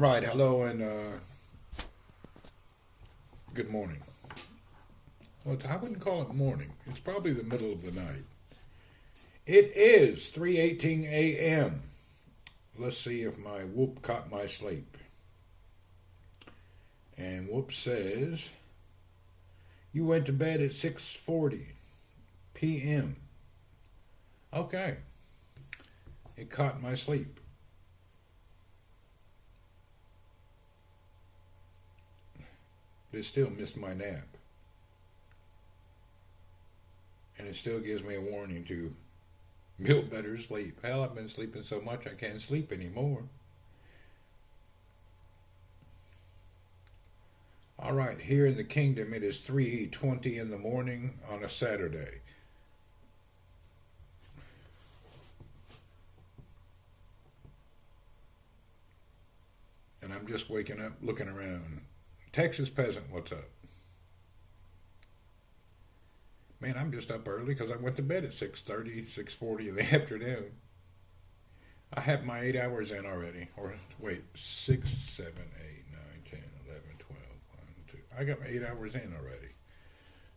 All right, hello and good morning. Well, I wouldn't call it morning. It's probably the middle of the night. It is 3:18 a.m. Let's see if my whoop caught my sleep. And whoop says, you went to bed at 6:40 p.m. Okay. It caught my sleep. But it still missed my nap. And it still gives me a warning to build better sleep. Hell, I've been sleeping so much I can't sleep anymore. All right, here in the kingdom it is 3:20 in the morning on a Saturday. And I'm just waking up, looking around. Texas peasant, what's up? Man, I'm just up early because I went to bed at 6:30, 6:40 in the afternoon. I have my 8 hours in already. Or wait, 6, 7, 8, 9, 10, 11, 12, 1, 2. I got my 8 hours in already.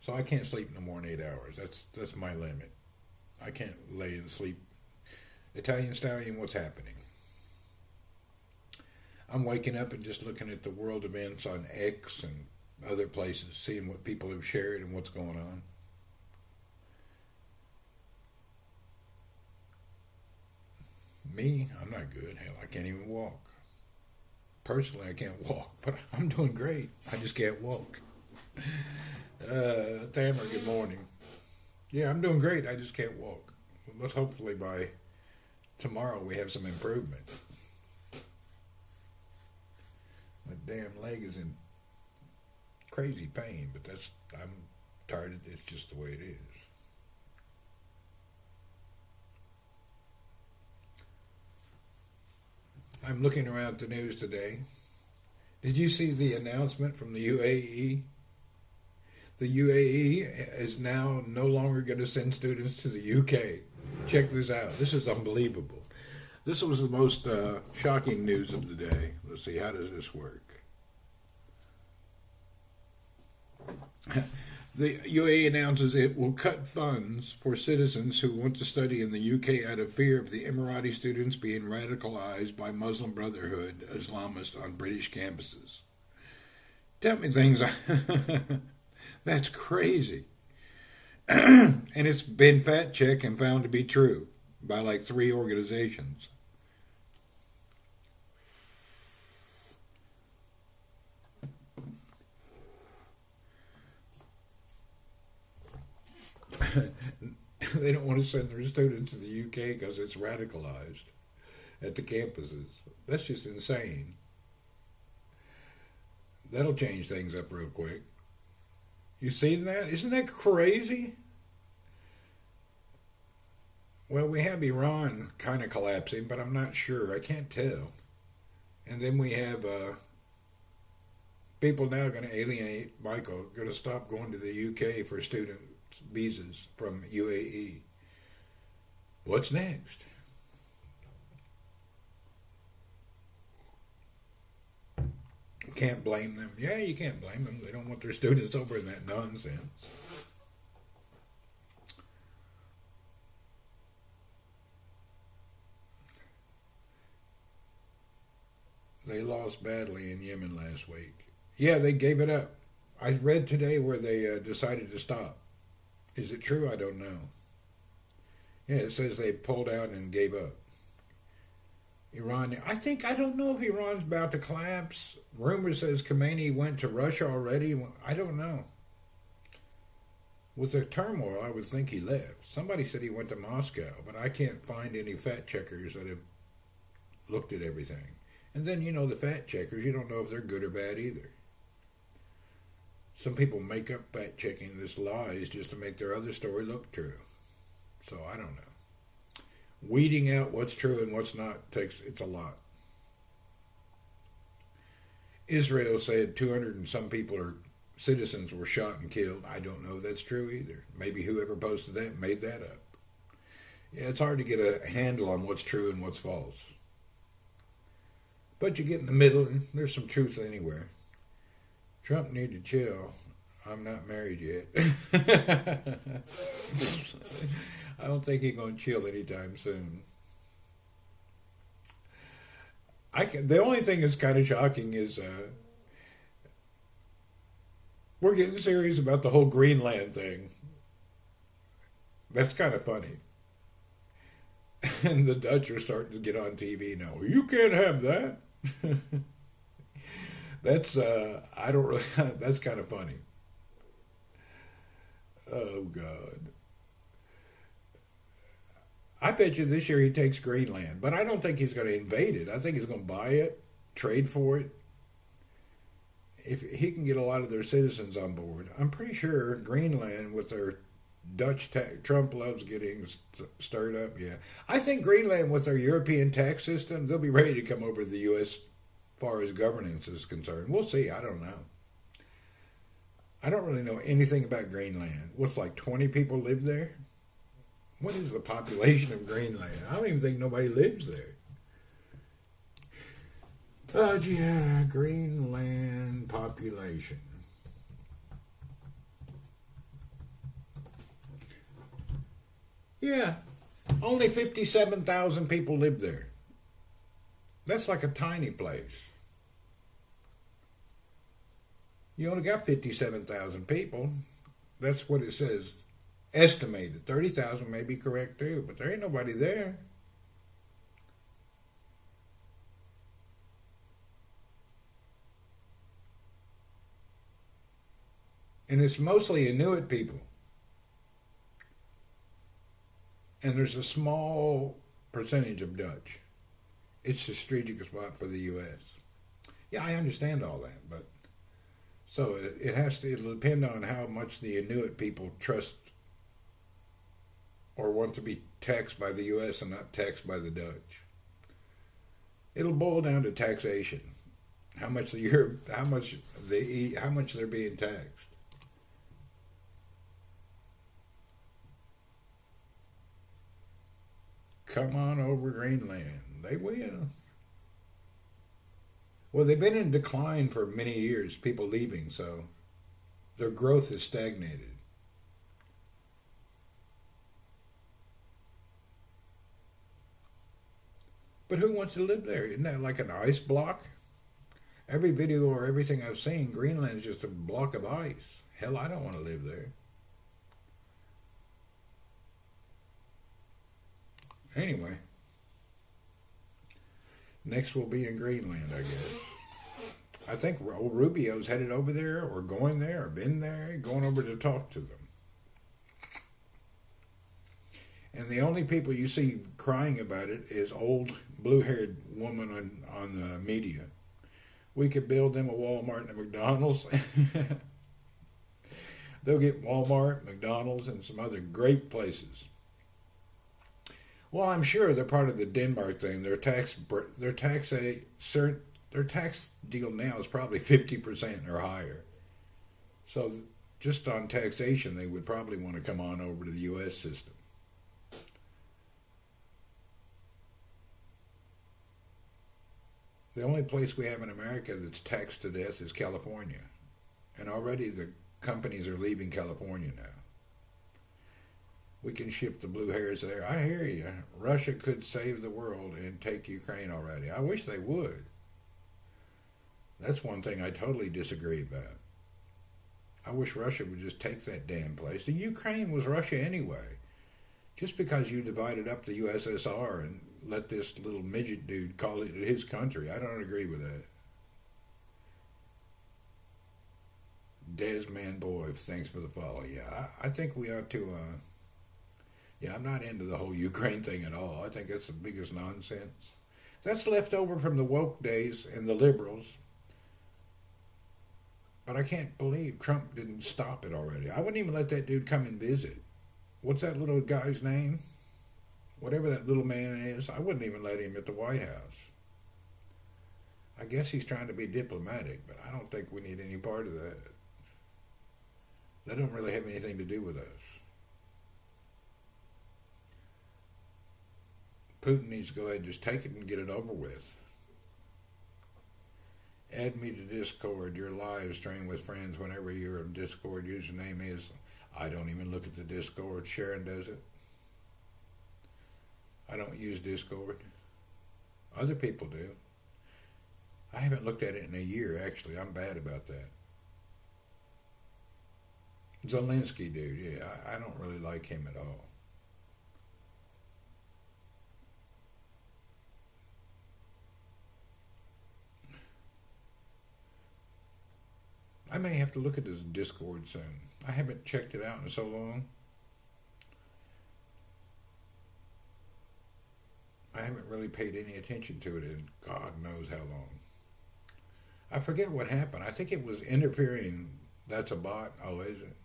So I can't sleep no more than 8 hours. That's my limit. I can't lay and sleep. Italian Stallion, what's happening? I'm waking up and just looking at the world events on X and other places, seeing what people have shared and what's going on. Me, I'm not good. Hell, I can't even walk. Personally, I can't walk, but I'm doing great. I just can't walk. Tamara, good morning. Yeah, I'm doing great. I just can't walk. Let's hopefully by tomorrow we have some improvement. My damn leg is in crazy pain, but I'm tired. It's just the way it is. I'm looking around the news today. Did you see the announcement from the UAE? The UAE is now no longer going to send students to the UK. Check this out. This is unbelievable. This was the most shocking news of the day. Let's see, how does this work? The UAE announces it will cut funds for citizens who want to study in the UK out of fear of the Emirati students being radicalized by Muslim Brotherhood Islamists on British campuses. Tell me things. That's crazy. And it's been fact checked and found to be true by like 3 organizations. They don't want to send their students to the UK because it's radicalized at the campuses. That's just insane. That'll change things up real quick. You seen that? Isn't that crazy? Well, we have Iran kind of collapsing, but I'm not sure. I can't tell. And then we have people now going to alienate Michael, going to stop going to the UK for student visas from UAE. What's next? Can't blame them. Yeah, you can't blame them. They don't want their students over in that nonsense. They lost badly in Yemen last week. Yeah, they gave it up. I read today where they decided to stop. Is it true? I don't know. Yeah, it says they pulled out and gave up. Iran, I don't know if Iran's about to collapse. Rumor says Khomeini went to Russia already. I don't know. With the turmoil, I would think he left. Somebody said he went to Moscow, but I can't find any fact checkers that have looked at everything. And then, the fact checkers, you don't know if they're good or bad either. Some people make up fact checking this lies just to make their other story look true. So I don't know. Weeding out what's true and what's not it's a lot. Israel said 200 and some people or citizens were shot and killed. I don't know if that's true either. Maybe whoever posted that made that up. Yeah, it's hard to get a handle on what's true and what's false. But you get in the middle, and there's some truth anywhere. Trump need to chill. I'm not married yet. I don't think he's going to chill anytime soon. The only thing that's kind of shocking is we're getting serious about the whole Greenland thing. That's kind of funny. And the Dutch are starting to get on TV now. You can't have that. That's I don't really. That's kind of funny. Oh God. I bet you this year he takes Greenland, but I don't think he's going to invade it. I think he's going to buy it, trade for it. If he can get a lot of their citizens on board, I'm pretty sure Greenland with their Trump loves getting stirred up. Yeah, I think Greenland with their European tax system, they'll be ready to come over to the U.S. as far as governance is concerned. We'll see. I don't know. I don't really know anything about Greenland. What's like 20 people live there? What is the population of Greenland? I don't even think nobody lives there. Oh, yeah, Greenland population. Yeah, only 57,000 people live there. That's like a tiny place. You only got 57,000 people. That's what it says. Estimated. 30,000 may be correct too, but there ain't nobody there. And it's mostly Inuit people. And there's a small percentage of Dutch. It's a strategic spot for the U.S. Yeah, I understand all that, but so it'll depend on how much the Inuit people trust or want to be taxed by the U.S. and not taxed by the Dutch. It'll boil down to taxation. How much they eat, how much they're being taxed. Come on over Greenland. They will. Well, they've been in decline for many years, people leaving, so their growth is stagnated. But who wants to live there? Isn't that like an ice block? Every video or everything I've seen, Greenland's just a block of ice. Hell, I don't want to live there. Anyway, next we'll be in Greenland, I guess. I think old Rubio's headed over there, or going there, or been there, going over to talk to them. And the only people you see crying about it is old blue-haired woman on the media. We could build them a Walmart and a McDonald's. They'll get Walmart, McDonald's, and some other great places. Well, I'm sure they're part of the Denmark thing. Their tax deal now is probably 50% or higher. So just on taxation, they would probably want to come on over to the U.S. system. The only place we have in America that's taxed to death is California. And already the companies are leaving California now. We can ship the blue hairs there. I hear you. Russia could save the world and take Ukraine already. I wish they would. That's one thing I totally disagree about. I wish Russia would just take that damn place. The Ukraine was Russia anyway. Just because you divided up the USSR and let this little midget dude call it his country, I don't agree with that. Desmond Boy, thanks for the follow. Yeah, I think we ought to... Yeah, I'm not into the whole Ukraine thing at all. I think that's the biggest nonsense. That's left over from the woke days and the liberals. But I can't believe Trump didn't stop it already. I wouldn't even let that dude come and visit. What's that little guy's name? Whatever that little man is, I wouldn't even let him at the White House. I guess he's trying to be diplomatic, but I don't think we need any part of that. That don't really have anything to do with us. Putin needs to go ahead and just take it and get it over with. Add me to Discord. Your live stream with friends whenever your Discord username is. I don't even look at the Discord. Sharon does it. I don't use Discord. Other people do. I haven't looked at it in a year, actually. I'm bad about that. Zelensky dude, yeah, I don't really like him at all. I may have to look at his Discord soon. I haven't checked it out in so long. I haven't really paid any attention to it in God knows how long. I forget what happened. I think it was interfering. That's a bot. Oh, is it?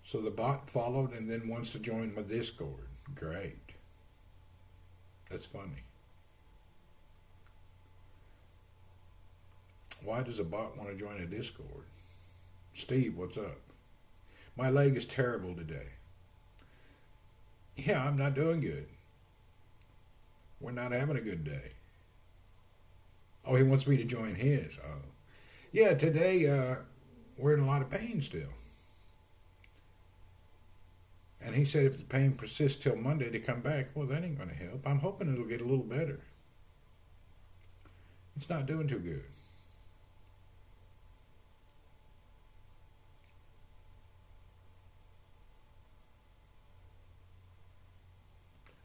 So the bot followed and then wants to join my Discord. Great. That's funny. Why does a bot want to join a Discord? Steve, what's up? My leg is terrible today. Yeah, I'm not doing good. We're not having a good day. Oh, he wants me to join his. Oh. Yeah, today we're in a lot of pain still. And he said if the pain persists till Monday to come back, well, that ain't going to help. I'm hoping it'll get a little better. It's not doing too good.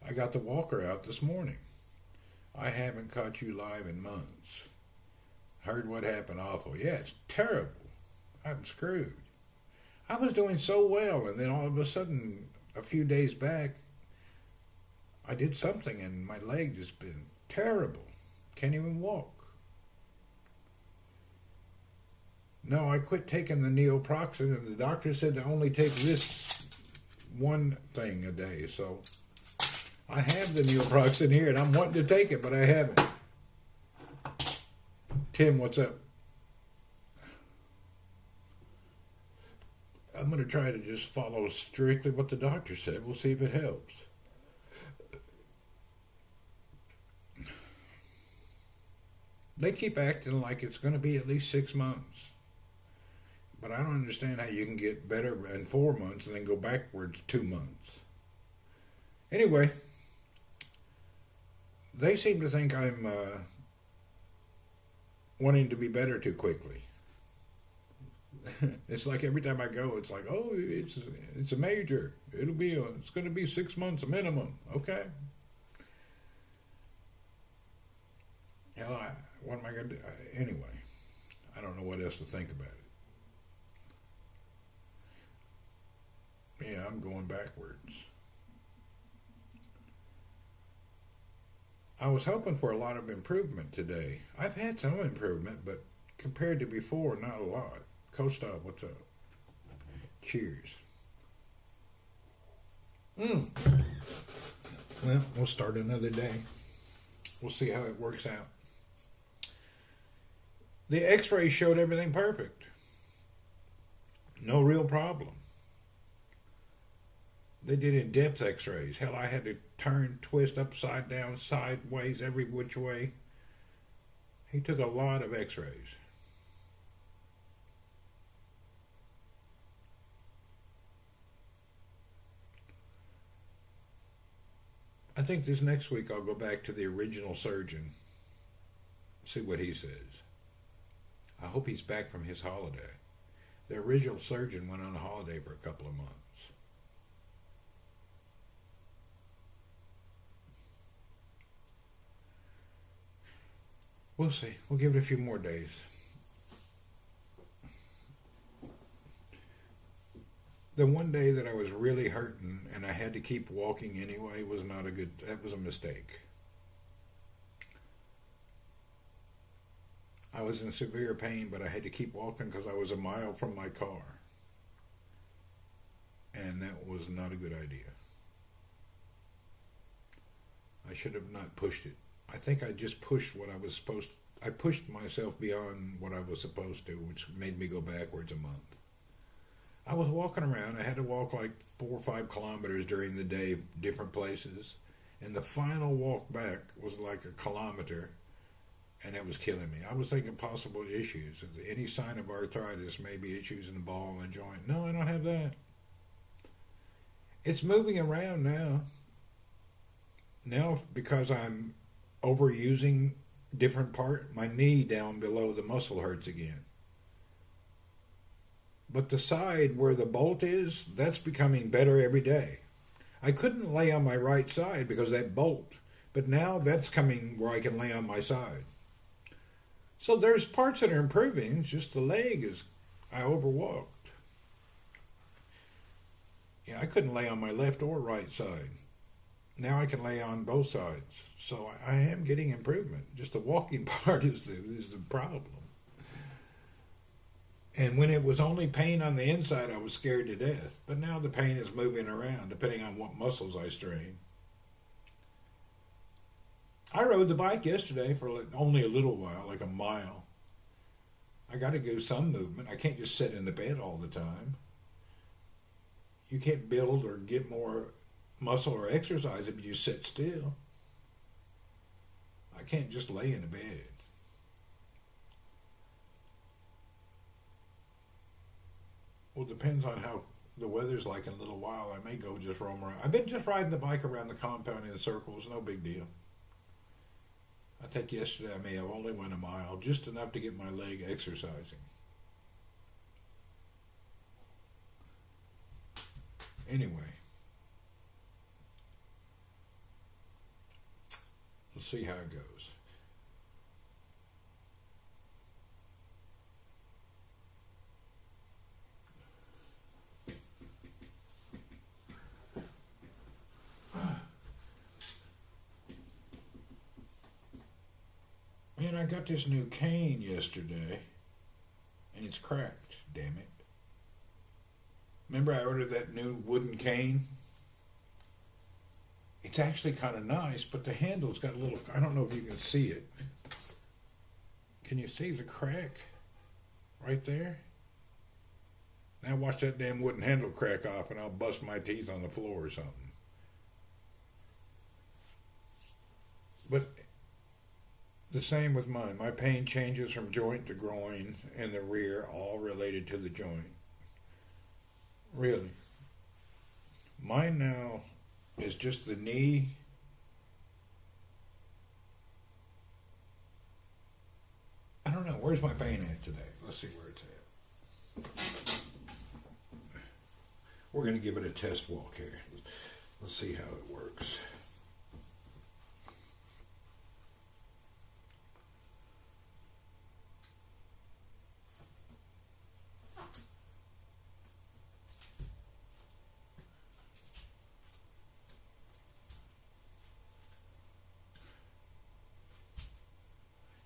I got the walker out this morning. I haven't caught you live in months. Heard what happened awful. Yeah, it's terrible. I'm screwed. I was doing so well, and then all of a sudden, a few days back, I did something, and my leg just been terrible. Can't even walk. No, I quit taking the neoproxen, and the doctor said to only take this one thing a day, so I have the neoproxen here, and I'm wanting to take it, but I haven't. Tim, what's up? I'm going to try to just follow strictly what the doctor said. We'll see if it helps. They keep acting like it's going to be at least 6 months. But I don't understand how you can get better in 4 months and then go backwards 2 months. Anyway, they seem to think I'm wanting to be better too quickly. It's like every time I go, it's like, oh, it's a major. It's going to be 6 months minimum. Okay. Hell, what am I going to do? Anyway, I don't know what else to think about it. Yeah, I'm going backwards. I was hoping for a lot of improvement today. I've had some improvement, but compared to before, not a lot. Kostov, what's up? Cheers. Well, we'll start another day. We'll see how it works out. The x-ray showed everything perfect. No real problem. They did in-depth x-rays. Hell, I had to turn, twist upside down, sideways, every which way. He took a lot of x-rays. I think this next week I'll go back to the original surgeon, see what he says. I hope he's back from his holiday. The original surgeon went on a holiday for a couple of months. We'll see. We'll give it a few more days. The one day that I was really hurting and I had to keep walking anyway was that was a mistake. I was in severe pain, but I had to keep walking because I was a mile from my car. And that was not a good idea. I should have not pushed it. I think I just pushed what I was supposed to. I pushed myself beyond what I was supposed to, which made me go backwards a month. I was walking around. I had to walk like 4 or 5 kilometers during the day, different places. And the final walk back was like a kilometer. and it was killing me. I was thinking possible issues. Any sign of arthritis, maybe issues in the ball and the joint. No, I don't have that. It's moving around now. Now, because I'm overusing different part, my knee down below the muscle hurts again. But the side where the bolt is, that's becoming better every day. I couldn't lay on my right side because of that bolt, but now that's coming where I can lay on my side. So there's parts that are improving. It's just the leg is, I overwalked. Yeah, I couldn't lay on my left or right side. Now I can lay on both sides. So I am getting improvement. Just the walking part is the problem. And when it was only pain on the inside, I was scared to death. But now the pain is moving around, depending on what muscles I strain. I rode the bike yesterday for only a little while, like a mile. I got to do some movement. I can't just sit in the bed all the time. You can't build or get more muscle or exercise if you sit still. I can't just lay in a bed. Well, it depends on how the weather's like in a little while. I may go just roam around. I've been just riding the bike around the compound in circles. No big deal. I think yesterday I may have only went a mile, just enough to get my leg exercising. Anyway, we'll see how it goes. Man, I got this new cane yesterday, and it's cracked, damn it. Remember I ordered that new wooden cane? It's actually kind of nice, but the handle's got a little, I don't know if you can see it. Can you see the crack right there? Now watch that damn wooden handle crack off and I'll bust my teeth on the floor or something. But the same with mine. My pain changes from joint to groin and the rear, all related to the joint. Really. Mine now is just the knee. I don't know. Where's my pain at today? Let's see where it's at. We're going to give it a test walk here. Let's see how it works.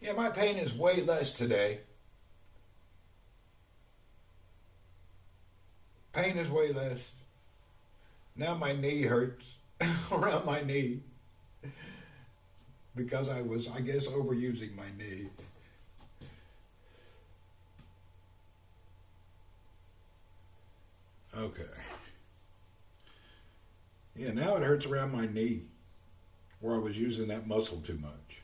Yeah, my pain is way less today. Pain is way less. Now my knee hurts around my knee because I was, I guess, overusing my knee. Okay. Yeah, now it hurts around my knee where I was using that muscle too much.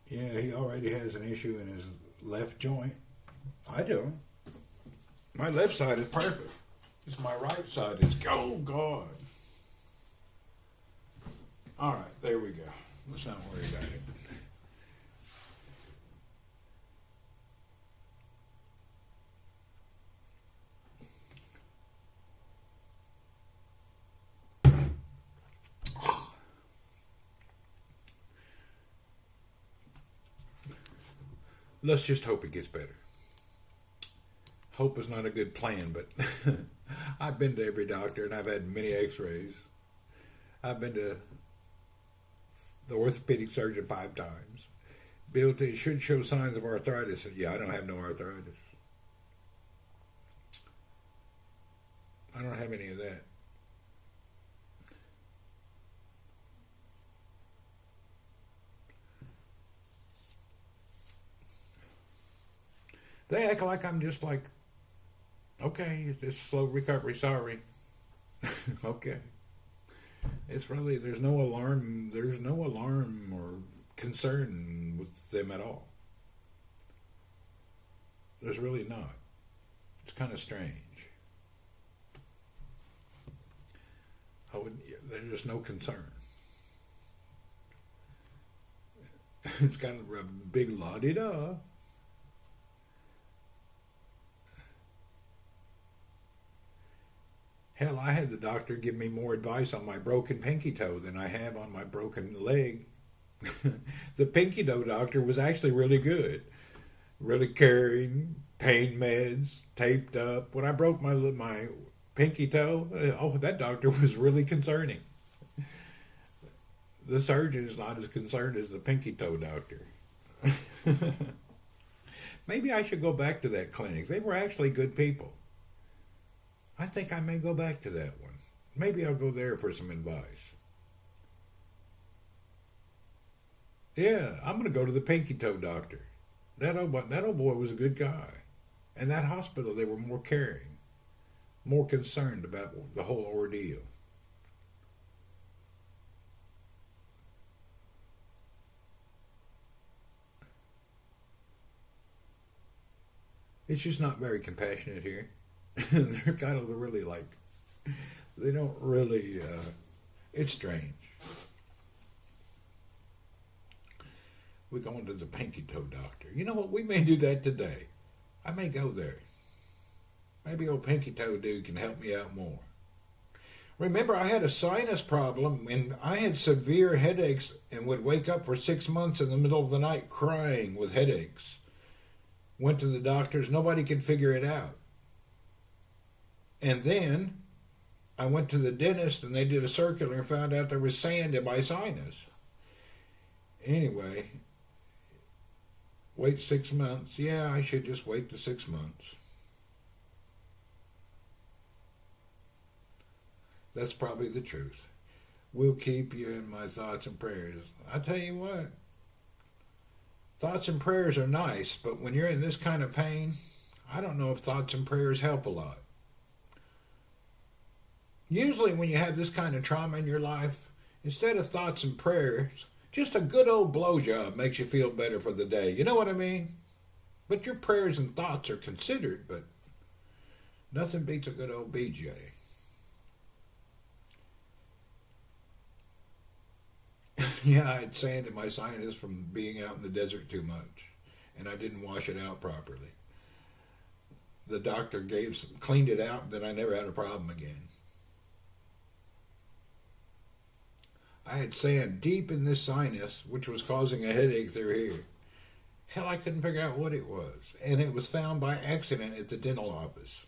Yeah, he already has an issue in his left joint. I don't. My left side is perfect. It's my right side. It's, oh, God. All right, there we go. Let's not worry about it. Let's just hope it gets better. Hope is not a good plan, but I've been to every doctor and I've had many x-rays. I've been to the orthopedic surgeon 5 times. Bill, it should show signs of arthritis. Yeah, I don't have no arthritis. I don't have any of that. They act like I'm just like Okay, it's slow recovery. Sorry. Okay. It's really there's no alarm. There's no alarm or concern with them at all. There's really not. It's kind of strange. I would. There's just no concern. It's kind of a big la di da. Hell, I had the doctor give me more advice on my broken pinky toe than I have on my broken leg. The pinky toe doctor was actually really good, really caring, pain meds, taped up. When I broke my pinky toe, oh, that doctor was really concerning. The surgeon is not as concerned as the pinky toe doctor. Maybe I should go back to that clinic. They were actually good people. I think I may go back to that one. Maybe I'll go there for some advice. Yeah, I'm going to go to the pinky toe doctor. That old boy was a good guy. And that hospital, they were more caring, more concerned about the whole ordeal. It's just not very compassionate here. They're kind of really like, they don't really, it's strange. We're going to the pinky toe doctor. You know what? We may do that today. I may go there. Maybe old pinky toe dude can help me out more. Remember, I had a sinus problem and I had severe headaches and would wake up for 6 months in the middle of the night crying with headaches. Went to the doctors. Nobody could figure it out. And then I went to the dentist and they did a circular and found out there was sand in my sinus. Anyway, wait 6 months. Yeah, I should just wait the 6 months. That's probably the truth. We'll keep you in my thoughts and prayers. I tell you what, thoughts and prayers are nice, but when you're in this kind of pain, I don't know if thoughts and prayers help a lot. Usually when you have this kind of trauma in your life, instead of thoughts and prayers, just a good old blowjob makes you feel better for the day. You know what I mean? But your prayers and thoughts are considered, but nothing beats a good old BJ. Yeah, I had sand in my sinus from being out in the desert too much, and I didn't wash it out properly. The doctor cleaned it out, and then I never had a problem again. I had sand deep in this sinus, which was causing a headache through here. Hell, I couldn't figure out what it was, and it was found by accident at the dental office.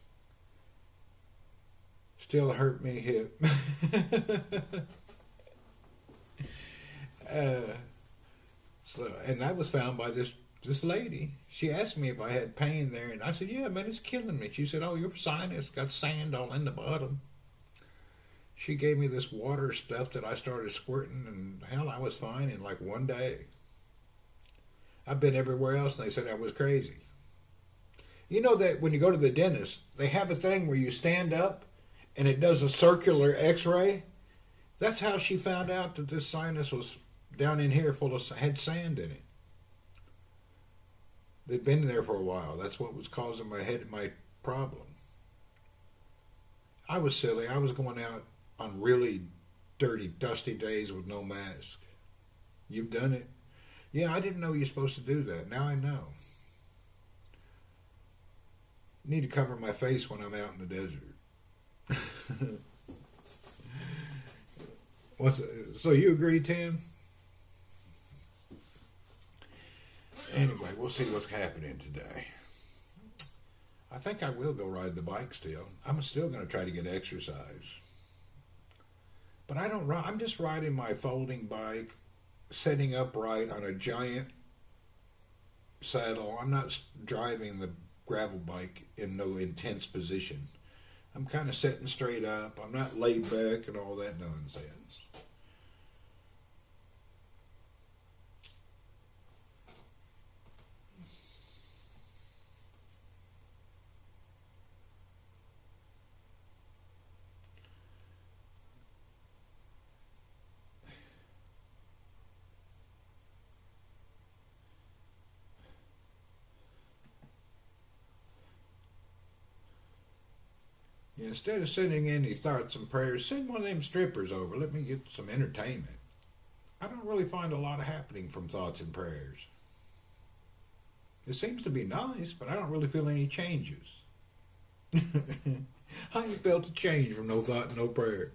Still hurt me hip. And that was found by this lady. She asked me if I had pain there, and I said, "Yeah, man, it's killing me." She said, "Oh, your sinus got sand all in the bottom." She gave me this water stuff that I started squirting, and hell, I was fine in like one day. I've been everywhere else, and they said I was crazy. You know that when you go to the dentist, they have a thing where you stand up, and it does a circular X-ray. That's how she found out that this sinus was down in here had sand in it. They'd been there for a while. That's what was causing my problem. I was silly. I was going out on really dirty, dusty days with no mask. You've done it? Yeah, I didn't know you're supposed to do that. Now I know. Need to cover my face when I'm out in the desert. So you agree, Tim? Anyway, we'll see what's happening today. I think I will go ride the bike still. I'm still going to try to get exercise. But I don't ride. I'm just riding my folding bike, setting upright on a giant saddle. I'm not driving the gravel bike in no intense position. I'm kind of sitting straight up. I'm not laid back and all that nonsense. Instead of sending any thoughts and prayers, send one of them strippers over. Let me get some entertainment. I don't really find a lot happening from thoughts and prayers. It seems to be nice, but I don't really feel any changes. I ain't felt a change from no thought and no prayer.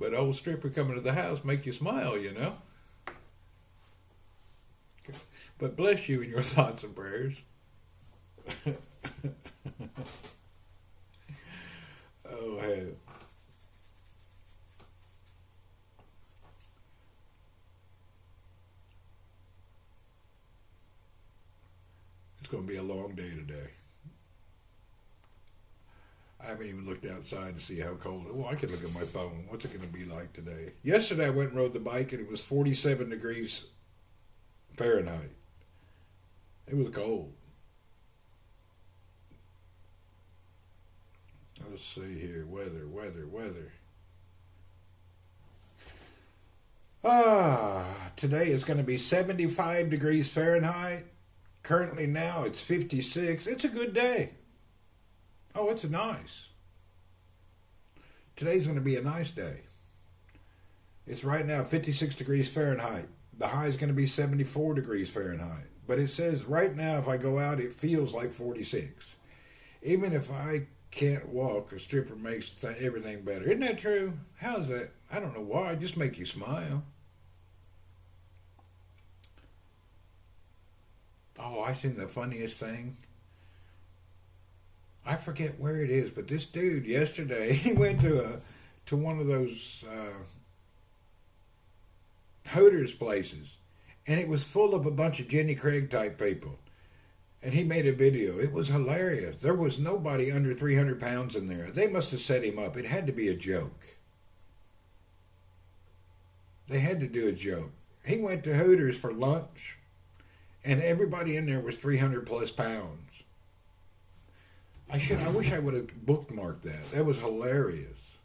But old stripper coming to the house make you smile, you know. But bless you in your thoughts and prayers. Oh, hell. It's going to be a long day today. I haven't even looked outside to see how cold it is. Well, I could look at my phone. What's it going to be like today? Yesterday I went and rode the bike and it was 47 degrees Fahrenheit. It was cold. Let's see here. Weather. Today it's going to be 75 degrees Fahrenheit. Currently now it's 56. It's a good day. Oh, it's nice. Today's going to be a nice day. It's right now 56 degrees Fahrenheit. The high is going to be 74 degrees Fahrenheit. But it says right now if I go out, it feels like 46. Even if I can't walk, a stripper makes everything better. Isn't that true? How's that? I don't know why. Just make you smile. Oh, I seen the funniest thing. I forget where it is, but this dude yesterday, he went to one of those Hooters places, and it was full of a bunch of Jenny Craig type people. And he made a video. It was hilarious. There was nobody under 300 pounds in there. They must have set him up. It had to be a joke. They had to do a joke. He went to Hooters for lunch, and everybody in there was 300 plus pounds. I wish I would have bookmarked that. That was hilarious.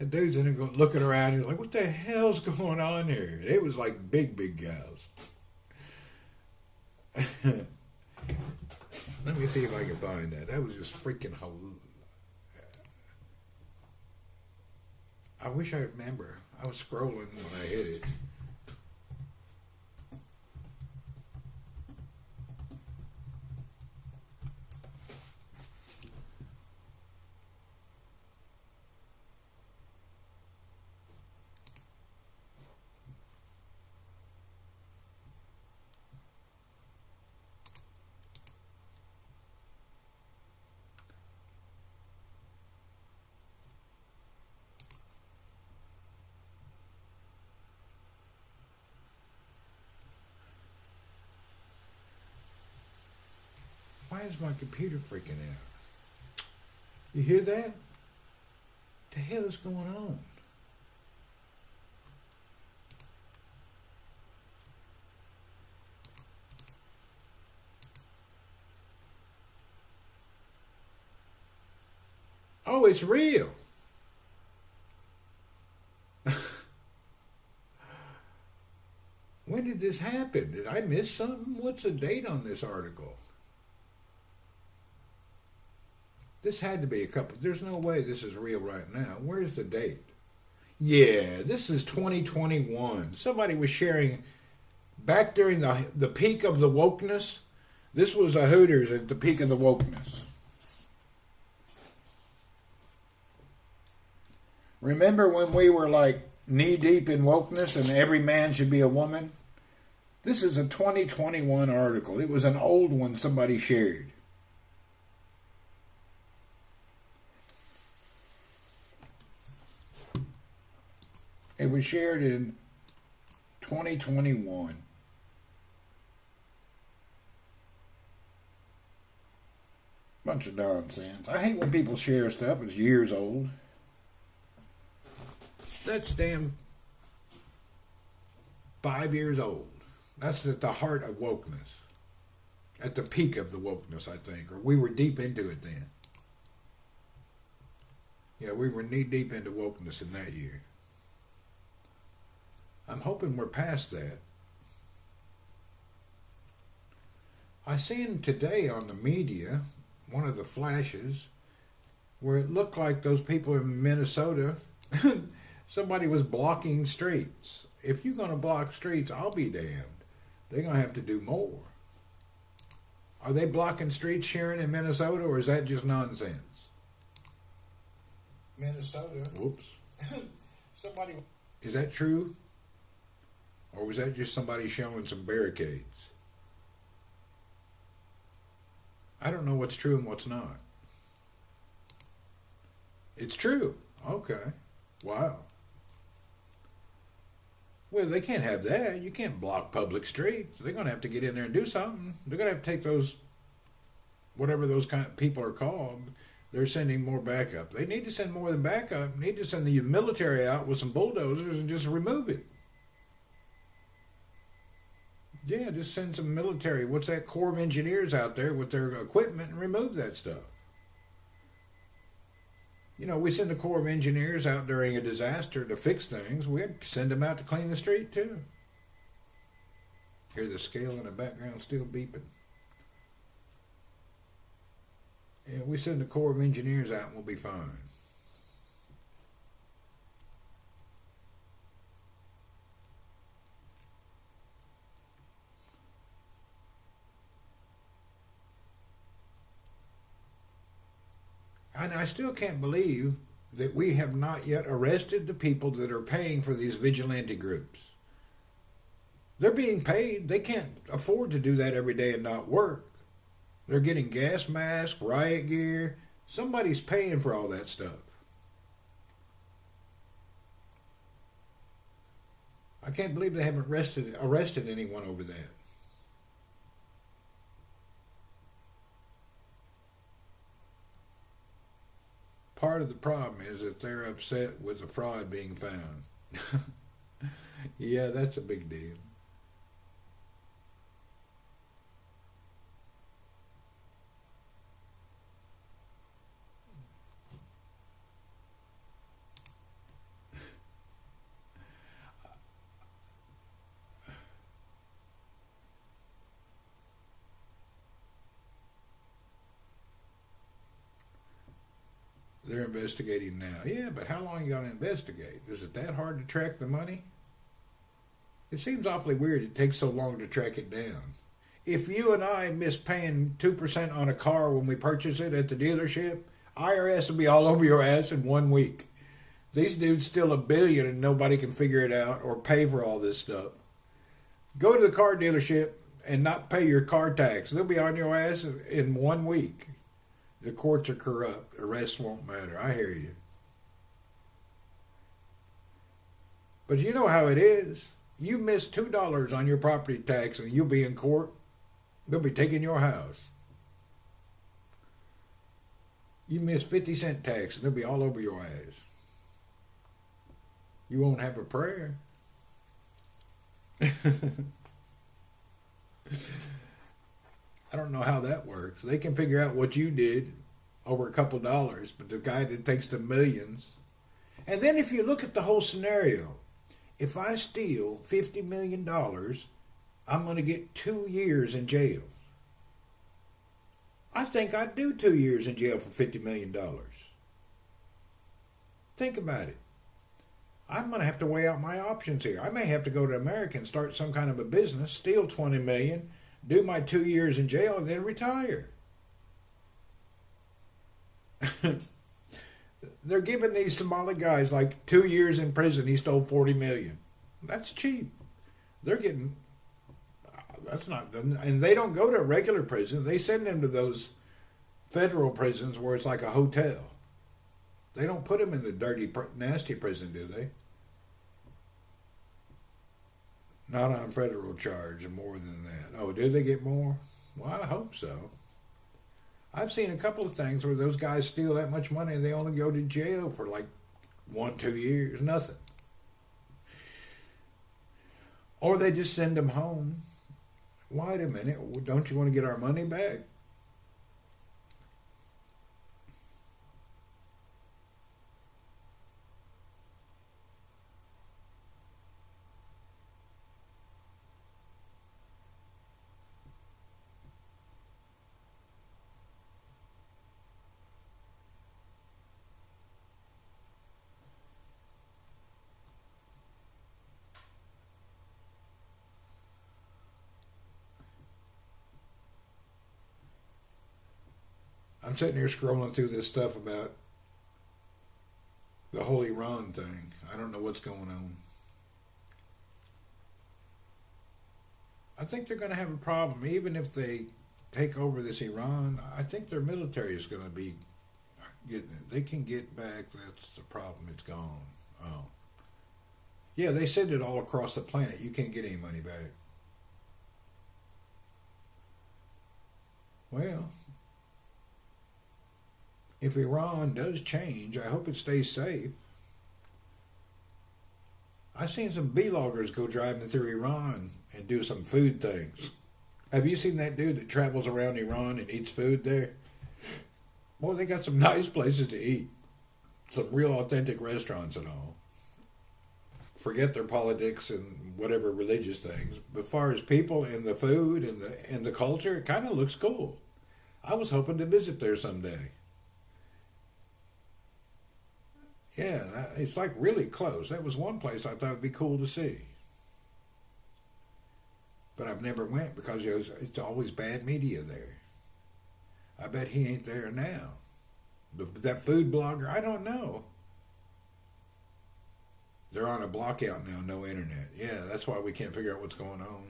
And dude's in there looking around. He's like, "What the hell's going on here?" It was like big guys. Let me see if I can find that. That was just freaking hilarious. I wish I remember. I was scrolling when I hit it. Why is my computer freaking out? You hear that? What the hell is going on? Oh, it's real. When did this happen? Did I miss something? What's the date on this article? This had to be a couple. There's no way this is real right now. Where's the date? Yeah, this is 2021. Somebody was sharing back during the peak of the wokeness. This was a Hooters at the peak of the wokeness. Remember when we were like knee deep in wokeness and every man should be a woman? This is a 2021 article. It was an old one somebody shared. It was shared in 2021. Bunch of nonsense. I hate when people share stuff that's years old. That's damn 5 years old. That's at the heart of wokeness. At the peak of the wokeness, I think. Or we were deep into it then. Yeah, we were knee deep into wokeness in that year. I'm hoping we're past that. I seen today on the media one of the flashes where it looked like those people in Minnesota, somebody was blocking streets. If you're going to block streets, I'll be damned. They're going to have to do more. Are they blocking streets, Sharon, in Minnesota, or is that just nonsense? Minnesota. Whoops. Somebody. Is that true? Or was that just somebody showing some barricades? I don't know what's true and what's not. It's true. Okay. Wow. Well, they can't have that. You can't block public streets. They're going to have to get in there and do something. They're going to have to take those, whatever those kind of people are called, they're sending more backup. They need to send more than backup. They need to send the military out with some bulldozers and just remove it. Yeah, just send some military. What's that, Corps of Engineers out there with their equipment and remove that stuff. You know, we send the Corps of Engineers out during a disaster to fix things. We'd send them out to clean the street, too. Hear the scale in the background still beeping. Yeah, we send the Corps of Engineers out and we'll be fine. And I still can't believe that we have not yet arrested the people that are paying for these vigilante groups. They're being paid. They can't afford to do that every day and not work. They're getting gas masks, riot gear. Somebody's paying for all that stuff. I can't believe they haven't arrested anyone over that. Part of the problem is that they're upset with the fraud being found. Yeah, that's a big deal. They're investigating now. Yeah, but how long are you going to investigate? Is it that hard to track the money? It seems awfully weird it takes so long to track it down. If you and I miss paying 2% on a car when we purchase it at the dealership, IRS will be all over your ass in 1 week. These dudes steal $1 billion and nobody can figure it out or pay for all this stuff. Go to the car dealership and not pay your car tax. They'll be on your ass in 1 week. The courts are corrupt. Arrests won't matter. I hear you. But you know how it is. You miss $2 on your property tax and you'll be in court. They'll be taking your house. You miss 50-cent tax and they'll be all over your ass. You won't have a prayer. I don't know how that works. They can figure out what you did over a couple dollars, but the guy that takes the millions. And then if you look at the whole scenario, if I steal $50 million, I'm going to get 2 years in jail. I think I'd do 2 years in jail for $50 million. Think about it. I'm going to have to weigh out my options here. I may have to go to America and start some kind of a business, steal $20 million, do my 2 years in jail, and then retire. They're giving these Somali guys like 2 years in prison. He stole $40 million. That's cheap. They're getting, that's not, and they don't go to a regular prison. They send them to those federal prisons where it's like a hotel. They don't put them in the dirty, nasty prison, do they? Not on federal charge, more than that. Oh, do they get more? Well, I hope so. I've seen a couple of things where those guys steal that much money and they only go to jail for like 1, 2 years, nothing. Or they just send them home. Wait a minute, don't you want to get our money back? I'm sitting here scrolling through this stuff about the whole Iran thing. I don't know what's going on. I think they're going to have a problem, even if they take over this Iran. I think their military is going to be getting it. They can get back. That's the problem. It's gone. Oh, yeah. They send it all across the planet. You can't get any money back. Well, if Iran does change, I hope it stays safe. I've seen some B-loggers go driving through Iran and do some food things. Have you seen that dude that travels around Iran and eats food there? Boy, they got some nice places to eat. Some real authentic restaurants and all. Forget their politics and whatever religious things. But as far as people and the food and the culture, it kind of looks cool. I was hoping to visit there someday. Yeah, it's like really close. That was one place I thought would be cool to see. But I've never went because it's always bad media there. I bet he ain't there now. That food blogger, I don't know. They're on a blockout now, no internet. Yeah, that's why we can't figure out what's going on.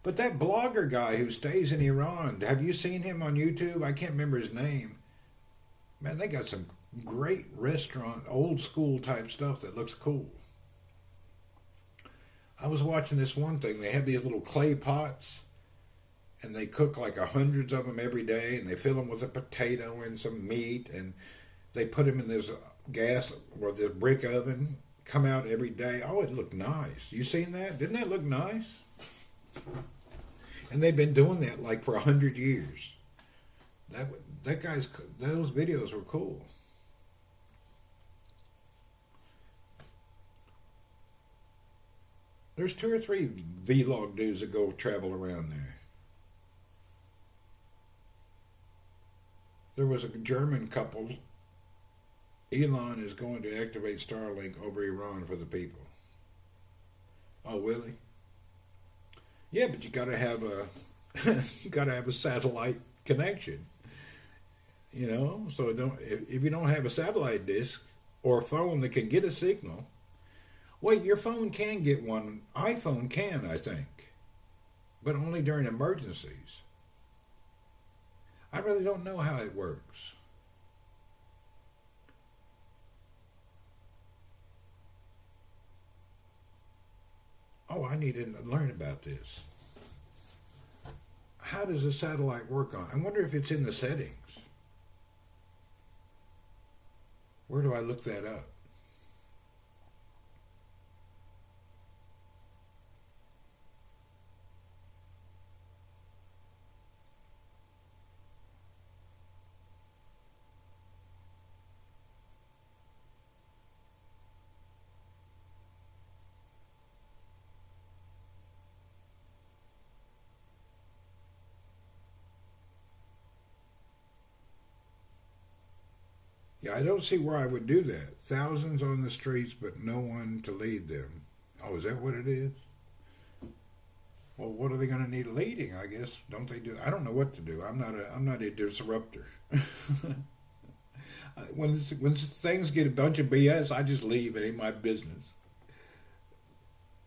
But that blogger guy who stays in Iran, have you seen him on YouTube? I can't remember his name. Man, they got some great restaurant, old school type stuff that looks cool. I was watching this one thing. They have these little clay pots, and they cook like hundreds of them every day, and they fill them with a potato and some meat, and they put them in this gas or the brick oven, come out every day. Oh, it looked nice. You seen that? Didn't that look nice? And they've been doing that like for 100 years. Those videos were cool. There's 2 or 3 vlog dudes that go travel around there. There was a German couple. Elon is going to activate Starlink over Iran for the people. Oh, really? Yeah, but you gotta have a satellite connection. You know, so if you don't have a satellite dish or a phone that can get a signal. Wait, your phone can get one. iPhone can, I think. But only during emergencies. I really don't know how it works. Oh, I need to learn about this. How does a satellite work on? I wonder if it's in the settings. Where do I look that up? Yeah, I don't see where I would do that. Thousands on the streets, but no one to lead them. Oh, is that what it is? Well, what are they going to need leading? I guess don't they do? I don't know what to do. I'm not a disruptor. when things get a bunch of BS, I just leave. It ain't my business.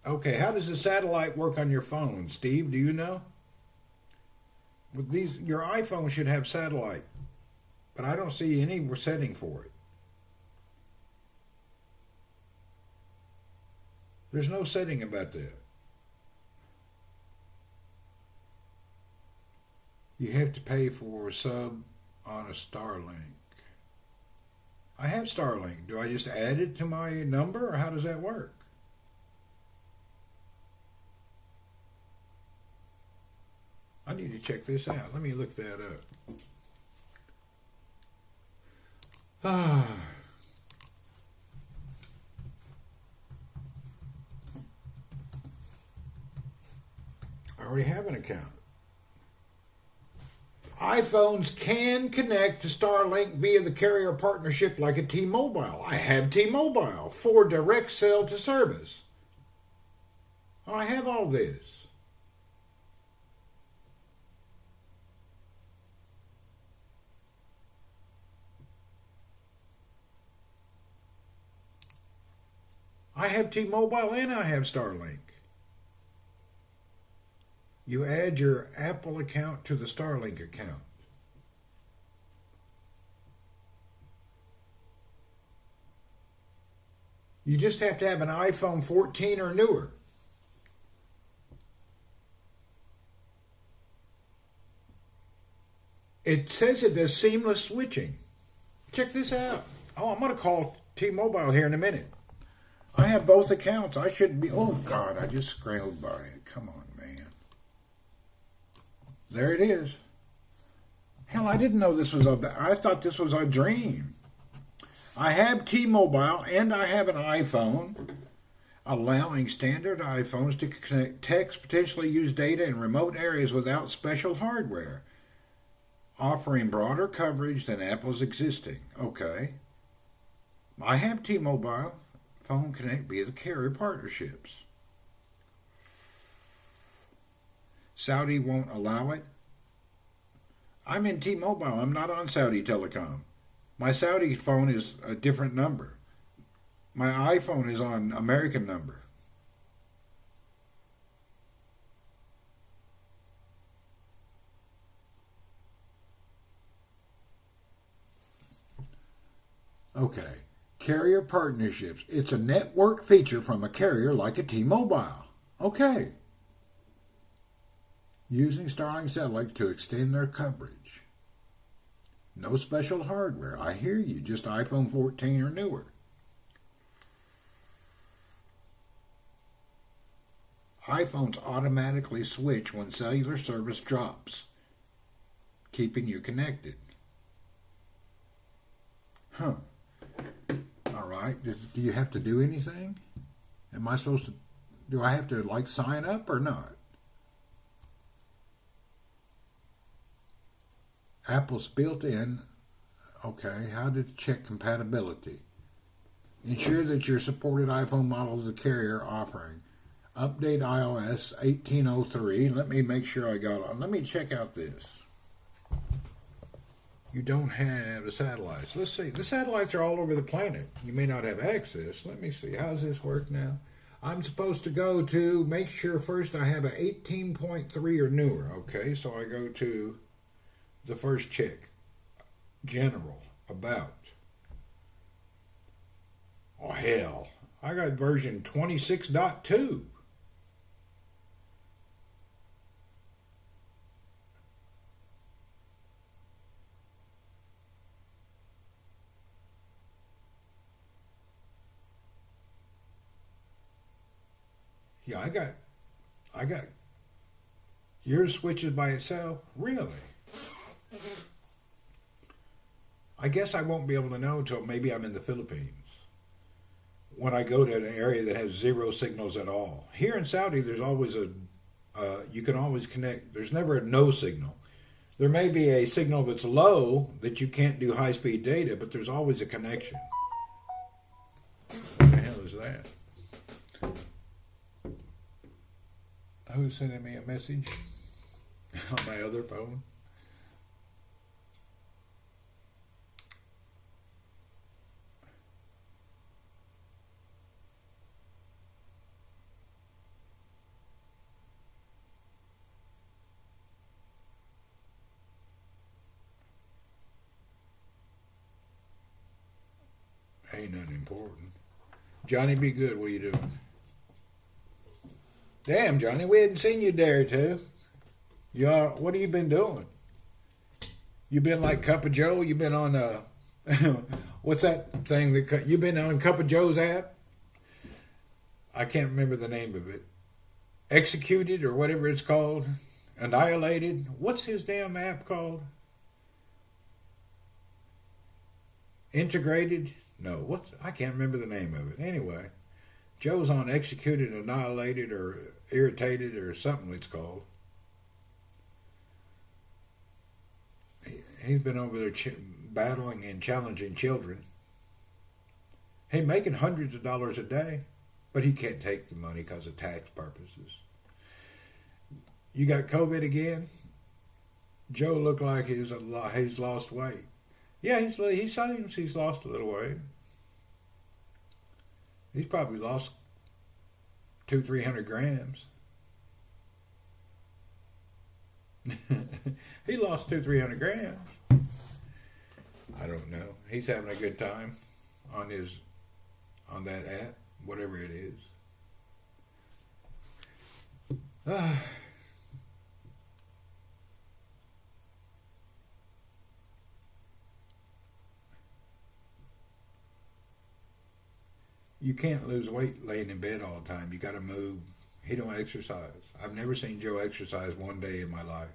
Okay, how does the satellite work on your phone, Steve? Do you know? With your iPhone should have satellite. But I don't see any setting for it. There's no setting about that. You have to pay for a sub on a Starlink. I have Starlink. Do I just add it to my number, or how does that work? I need to check this out. Let me look that up. I already have an account. iPhones can connect to Starlink via the carrier partnership like a T-Mobile. I have T-Mobile for direct sell to service. I have all this. I have T-Mobile and I have Starlink. You add your Apple account to the Starlink account. You just have to have an iPhone 14 or newer. It says it does seamless switching. Check this out. Oh, I'm going to call T-Mobile here in a minute. I have both accounts. I should be... Oh, God, I just scrolled by it. Come on, man. There it is. Hell, I didn't know this was a... I thought this was a dream. I have T-Mobile and I have an iPhone, allowing standard iPhones to connect text, potentially use data in remote areas without special hardware, offering broader coverage than Apple's existing. Okay. I have T-Mobile. Phone connect via the carrier partnerships. Saudi won't allow it. I'm in T-Mobile. I'm not on Saudi Telecom. My Saudi phone is a different number. My iPhone is on American number. Okay. Carrier partnerships. It's a network feature from a carrier like a T-Mobile. Okay. Using Starlink satellites to extend their coverage. No special hardware. I hear you. Just iPhone 14 or newer. iPhones automatically switch when cellular service drops, keeping you connected. Huh. All right. Do you have to do anything? Am I supposed to... Do I have to, sign up or not? Apple's built-in, okay, how to check compatibility. Ensure that your supported iPhone model is the carrier offering. Update iOS 1803. Let me make sure I got it. Let me check out this. You don't have the satellites. Let's see. The satellites are all over the planet. You may not have access. Let me see. How does this work now? I'm supposed to go to, make sure first I have an 18.3 or newer. Okay, so I go to the first check. General. About. Oh, hell. I got version 26.2. Yeah, I got yours switches by itself. Really? I guess I won't be able to know until maybe I'm in the Philippines. When I go to an area that has zero signals at all. Here in Saudi, there's always you can always connect. There's never a no signal. There may be a signal that's low that you can't do high-speed data, but there's always a connection. What the hell is that? Who's sending me a message on my other phone? Ain't nothing important. Johnny, be good. What are you doing? Damn, Johnny, we hadn't seen you there, too. What have you been doing? You been like Cup of Joe? You been on, what's that thing? You been on Cup of Joe's app? I can't remember the name of it. Executed or whatever it's called. Annihilated. What's his damn app called? Integrated? No, I can't remember the name of it. Anyway, Joe's on Executed, Annihilated, or Irritated, or something it's called. He's been over there battling and challenging children. Hey, making hundreds of dollars a day, but he can't take the money because of tax purposes. You got COVID again? Joe looked like he's lost weight. Yeah, he seems he's lost a little weight. He's probably lost 200-300 grams. He lost 200-300 grams. I don't know. He's having a good time on that app, whatever it is. You can't lose weight laying in bed all the time. You got to move. He don't exercise. I've never seen Joe exercise one day in my life.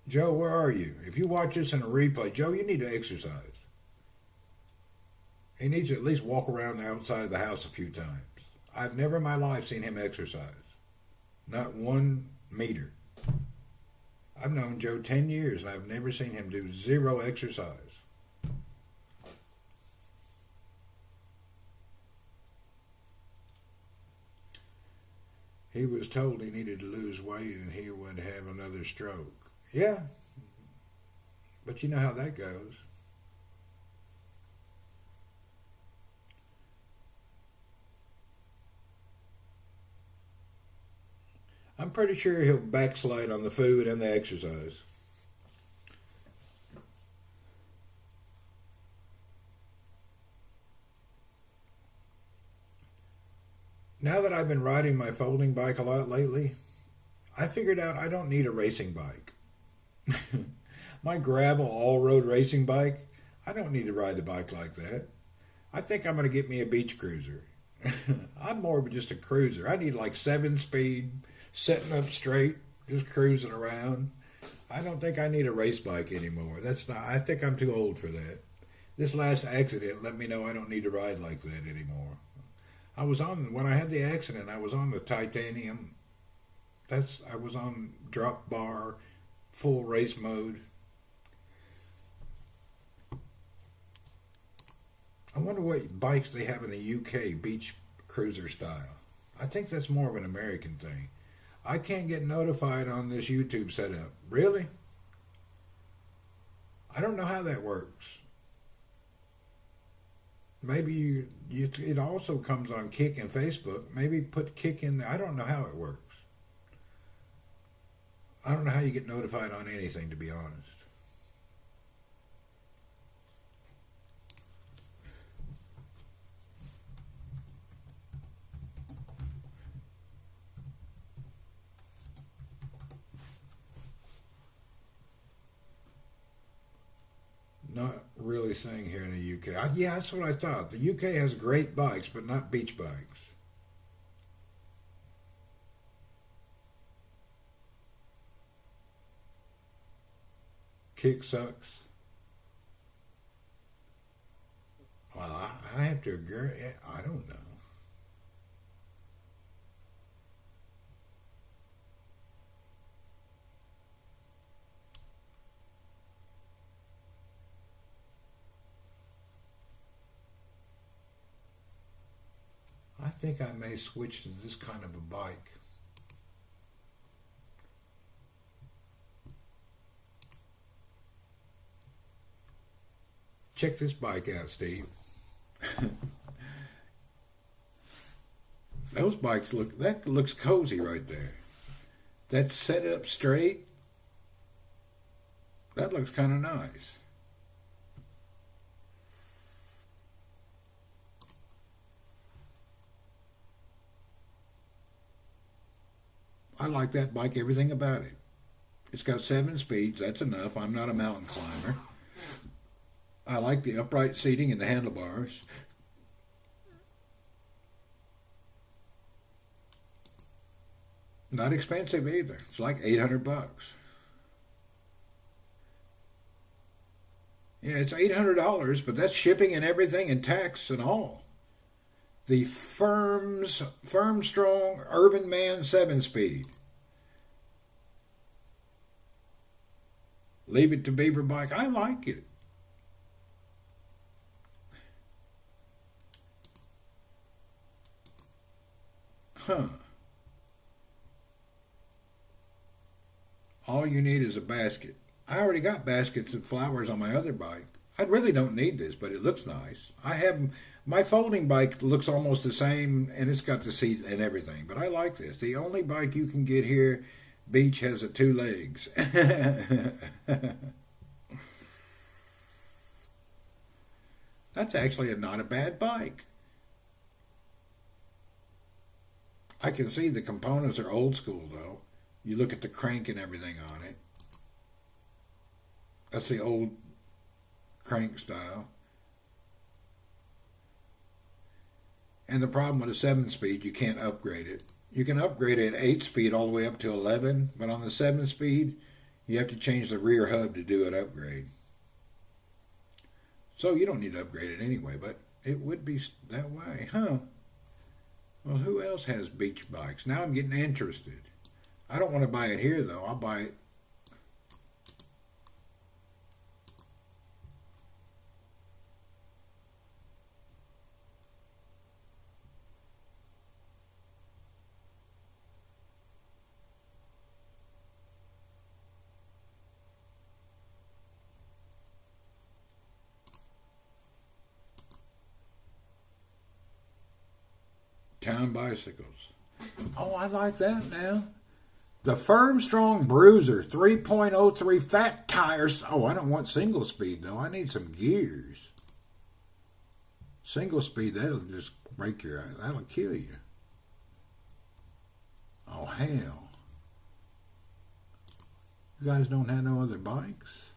Joe, where are you? If you watch this in a replay, Joe, you need to exercise. He needs to at least walk around the outside of the house a few times. I've never in my life seen him exercise. Not 1 meter. I've known Joe 10 years and I've never seen him do 0 exercise. He was told he needed to lose weight and he would have another stroke. Yeah, but you know how that goes. I'm pretty sure he'll backslide on the food and the exercise. Now that I've been riding my folding bike a lot lately, I figured out I don't need a racing bike. My gravel all-road racing bike, I don't need to ride the bike like that. I think I'm going to get me a beach cruiser. I'm more of just a cruiser. I need like 7-speed, setting up straight, just cruising around. I don't think I need a race bike anymore. I think I'm too old for that. This last accident let me know I don't need to ride like that anymore. When I had the accident, I was on the titanium. I was on drop bar, full race mode. I wonder what bikes they have in the UK, beach cruiser style. I think that's more of an American thing. I can't get notified on this YouTube setup. Really? I don't know how that works. Maybe it also comes on Kick and Facebook. Maybe put Kick in there. I don't know how it works. I don't know how you get notified on anything, to be honest. Not really saying here in the UK. Yeah, that's what I thought. The UK has great bikes, but not beach bikes. Kick sucks. Well, I have to agree. I don't know. I think I may switch to this kind of a bike. Check this bike out, Steve. Those bikes that looks cozy right there. That's set up straight. That looks kind of nice. I like that bike, everything about it. It's got 7 speeds, that's enough. I'm not a mountain climber. I like the upright seating and the handlebars. Not expensive either. It's like $800. Yeah, it's $800, but that's shipping and everything and tax and all. The Firm Strong Urban Man 7-speed. Leave It to Beaver bike. I like it. Huh. All you need is a basket. I already got baskets and flowers on my other bike. I really don't need this, but it looks nice. I have my folding bike looks almost the same, and it's got the seat and everything. But I like this. The only bike you can get here, Beach, has a 2 legs. That's actually not a bad bike. I can see the components are old school though. You look at the crank and everything on it. That's the old crank style. And the problem with a 7-speed, you can't upgrade it. You can upgrade it at 8-speed all the way up to 11, but on the 7-speed, you have to change the rear hub to do an upgrade. So you don't need to upgrade it anyway, but it would be that way, huh? Well, who else has beach bikes? Now I'm getting interested. I don't want to buy it here, though. I'll buy it. Town bicycles. Oh, I like that now. The Firm Strong Bruiser 3.03 fat tires. Oh, I don't want single speed though. I need some gears. Single speed, that'll just break your eye. That'll kill you. Oh, hell. You guys don't have no other bikes?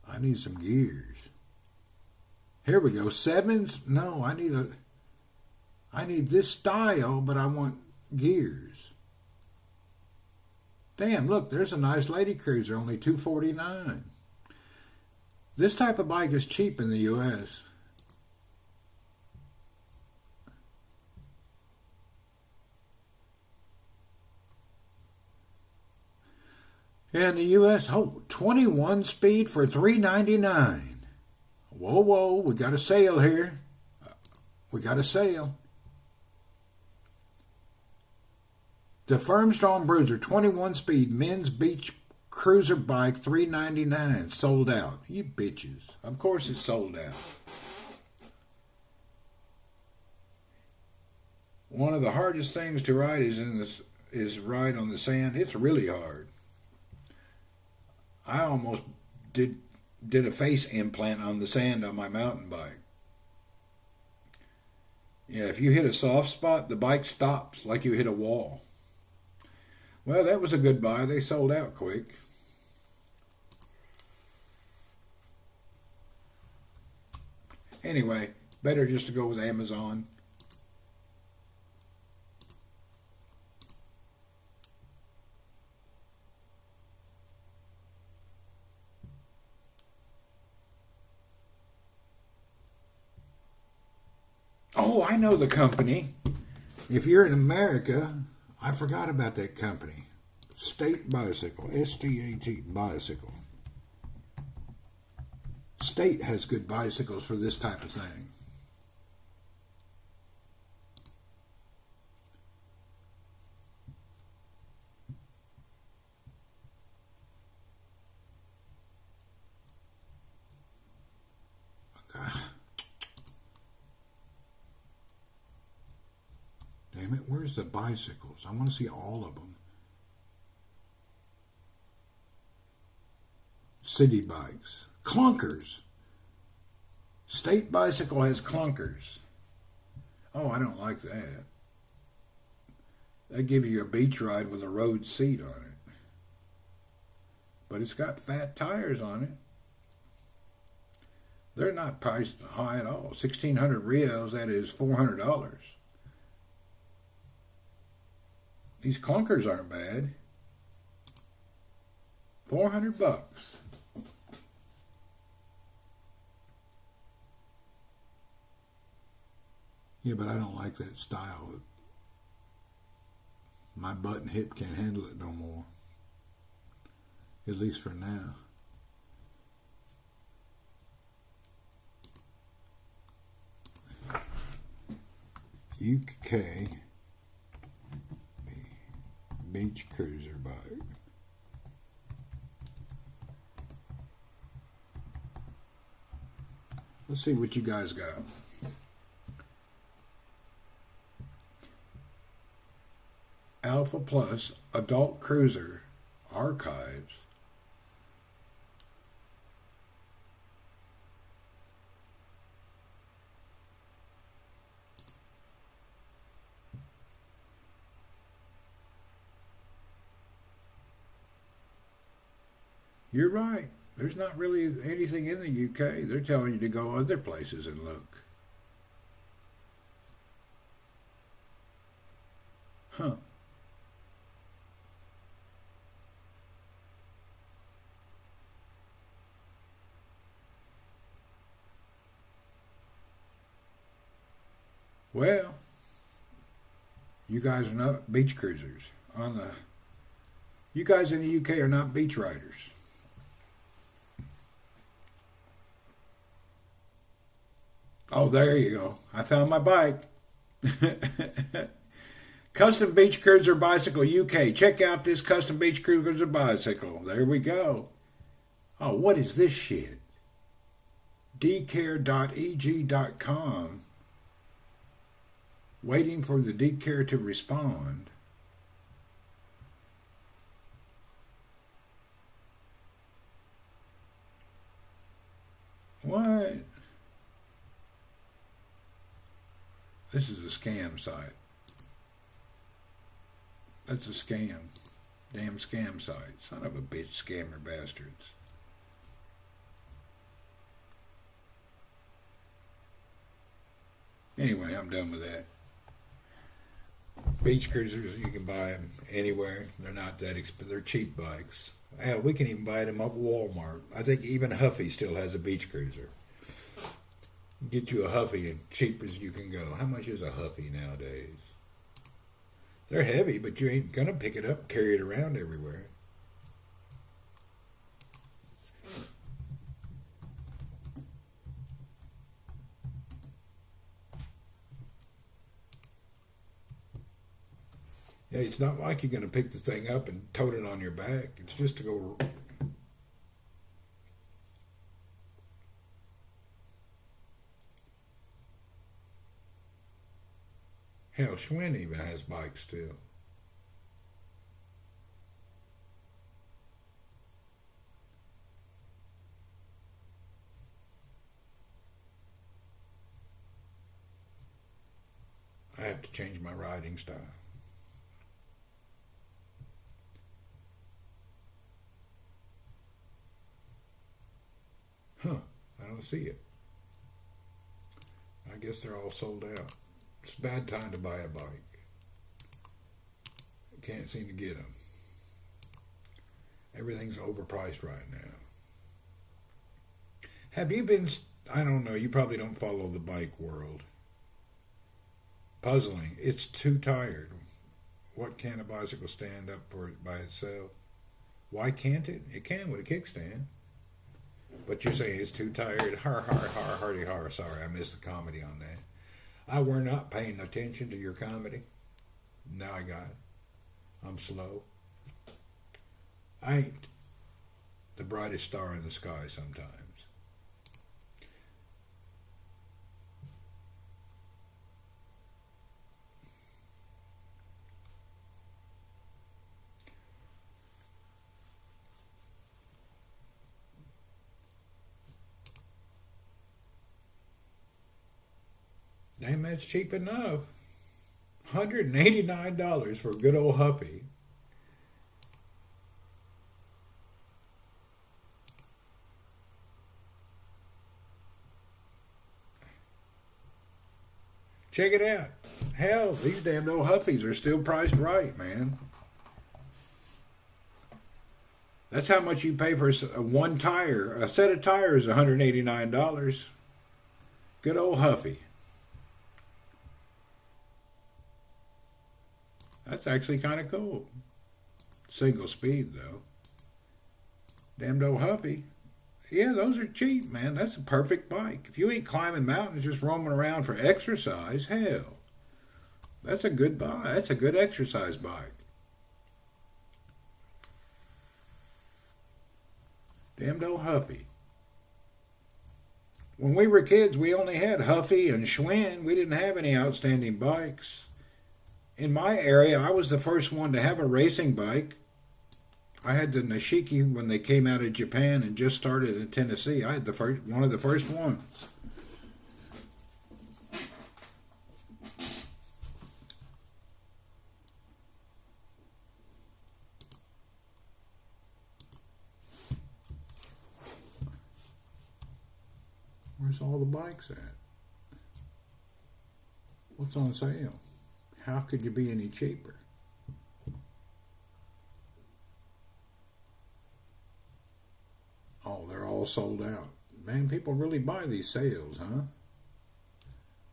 I need some gears. Here we go. 7s? No, I need this style, but I want gears. Damn, look, there's a nice lady cruiser, only $249. This type of bike is cheap in the US. Yeah, in the U.S., 21 speed for $399. Whoa, whoa, we got a sale here. We got a sale. The Firm Strong Bruiser 21 speed men's beach cruiser bike $399. Sold out. You bitches. Of course it's sold out. One of the hardest things to ride is ride on the sand. It's really hard. I almost did a face implant on the sand on my mountain bike. Yeah, if you hit a soft spot, the bike stops like you hit a wall. Well, that was a good buy. They sold out quick. Anyway, better just to go with Amazon. Oh, I know the company. If you're in America, I forgot about that company. State Bicycle. S-T-A-T Bicycle. State has good bicycles for this type of thing. Okay. Damn it, where's the bicycles? I want to see all of them. City bikes. Clunkers. State Bicycle has clunkers. Oh, I don't like that. They give you a beach ride with a road seat on it. But it's got fat tires on it. They're not priced high at all. 1,600 Rios, that is $400. These clunkers aren't bad. $400. Yeah, but I don't like that style. My butt and hip can't handle it no more. At least for now. UK beach cruiser bike. Let's see what you guys got. Alpha Plus Adult Cruiser Archives. You're right. There's not really anything in the UK. They're telling you to go other places and look. Huh. Well, you guys are not beach cruisers. You guys in the UK are not beach riders. Oh, there you go. I found my bike. Custom Beach Cruiser Bicycle UK. Check out this Custom Beach Cruiser bicycle. There we go. Oh, what is this shit? dcare.eg.com. Waiting for the dcare to respond. What? This is a scam site. That's a scam. Damn scam site. Son of a bitch, scammer bastards. Anyway, I'm done with that. Beach cruisers, you can buy them anywhere. They're not that expensive. They're cheap bikes. Hell, we can even buy them up at Walmart. I think even Huffy still has a beach cruiser. Get you a Huffy as cheap as you can go. How much is a Huffy nowadays? They're heavy, but you ain't gonna pick it up and carry it around everywhere. Yeah, it's not like you're gonna pick the thing up and tote it on your back. It's just to go. Hell, Schwinn even has bikes too. I have to change my riding style. Huh, I don't see it. I guess they're all sold out. It's a bad time to buy a bike. Can't seem to get them. Everything's overpriced right now. Have you been, I don't know, you probably don't follow the bike world. Puzzling. It's too tired. What can a bicycle stand up for it by itself? Why can't it? It can with a kickstand. But you're saying it's too tired. Hardy har. Sorry, I missed the comedy on that. I were not paying attention to your comedy. Now I got it. I'm slow. I ain't the brightest star in the sky sometimes. Damn, that's cheap enough. $189 for a good old Huffy. Check it out. Hell, these damn old Huffies are still priced right, man. That's how much you pay for one tire. A set of tires is $189. Good old Huffy. That's actually kind of cool. Single speed, though. Damned old Huffy. Yeah, those are cheap, man. That's a perfect bike. If you ain't climbing mountains, just roaming around for exercise, hell, that's a good bike. That's a good exercise bike. Damned old Huffy. When we were kids, we only had Huffy and Schwinn. We didn't have any outstanding bikes. In my area, I was the first one to have a racing bike. I had the Nishiki when they came out of Japan and just started in Tennessee. I had one of the first ones. Where's all the bikes at? What's on sale? How could you be any cheaper? Oh, they're all sold out. Man, people really buy these sales, huh?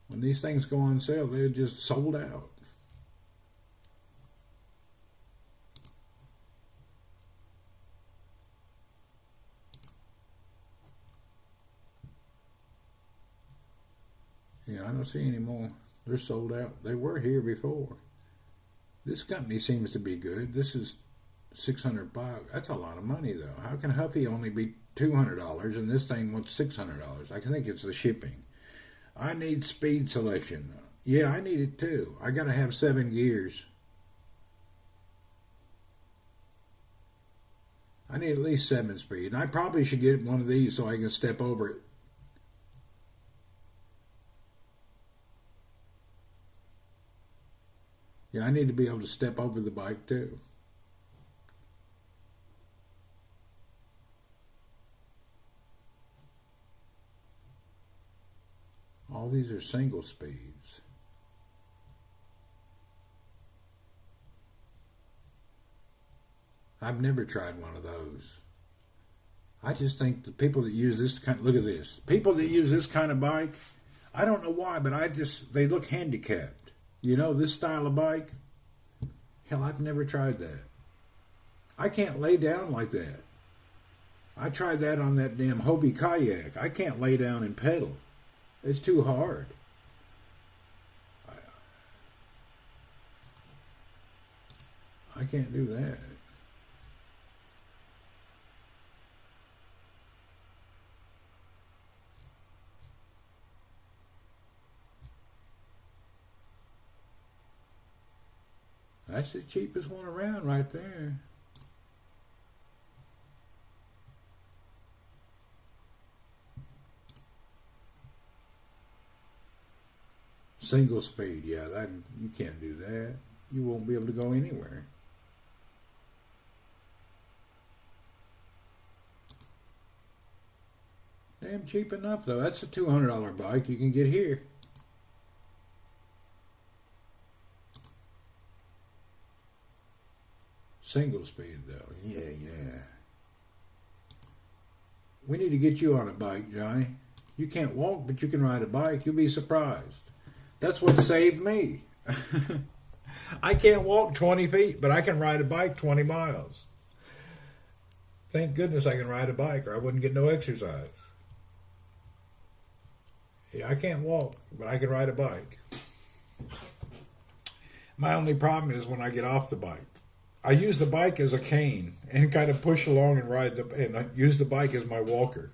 When these things go on sale, they're just sold out. Yeah, I don't see any more. They're sold out. They were here before. This company seems to be good. This is $600. That's a lot of money, though. How can Huffy only be $200 and this thing wants $600? I think it's the shipping. I need speed selection. Yeah, I need it too. I got to have 7 gears. I need at least 7 speed. And I probably should get one of these so I can step over it. Yeah, I need to be able to step over the bike too. All these are single speeds. I've never tried one of those. I just think the people that use this kind, look at this. People that use this kind of bike, I don't know why, but they look handicapped. You know, this style of bike, hell, I've never tried that. I can't lay down like that. I tried that on that damn Hobie kayak. I can't lay down and pedal. It's too hard. I can't do that. That's the cheapest one around right there. Single speed, yeah, that you can't do that. You won't be able to go anywhere. Damn cheap enough though. That's a $200 bike you can get here. Single speed though. Yeah. We need to get you on a bike, Johnny. You can't walk, but you can ride a bike. You'll be surprised. That's what saved me. I can't walk 20 feet, but I can ride a bike 20 miles. Thank goodness I can ride a bike or I wouldn't get no exercise. Yeah, I can't walk, but I can ride a bike. My only problem is when I get off the bike. I use the bike as a cane and kind of push along and and I use the bike as my walker.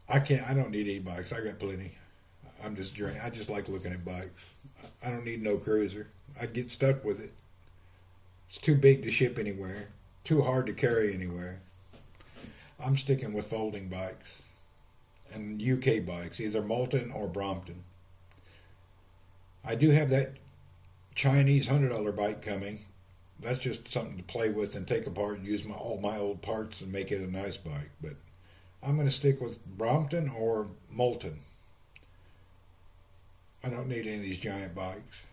I don't need any bikes. I got plenty. I just like looking at bikes. I don't need no cruiser. I'd get stuck with it. It's too big to ship anywhere. Too hard to carry anywhere. I'm sticking with folding bikes and UK bikes, either Moulton or Brompton. I do have that Chinese $100 bike coming. That's just something to play with and take apart and use all my old parts and make it a nice bike. But I'm going to stick with Brompton or Moulton. I don't need any of these giant bikes.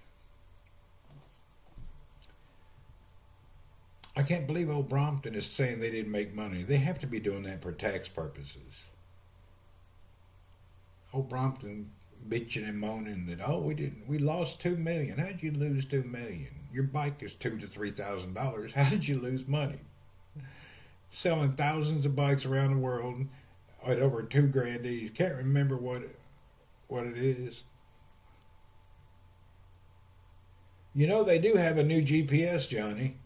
I can't believe old Brompton is saying they didn't make money. They have to be doing that for tax purposes. Old Brompton bitching and moaning that, oh, we lost $2 million. How'd you lose $2 million? Your bike is $2,000 to $3,000. How did you lose money? Selling thousands of bikes around the world at over $2,000 each. Can't remember what it is. You know they do have a new GPS, Johnny.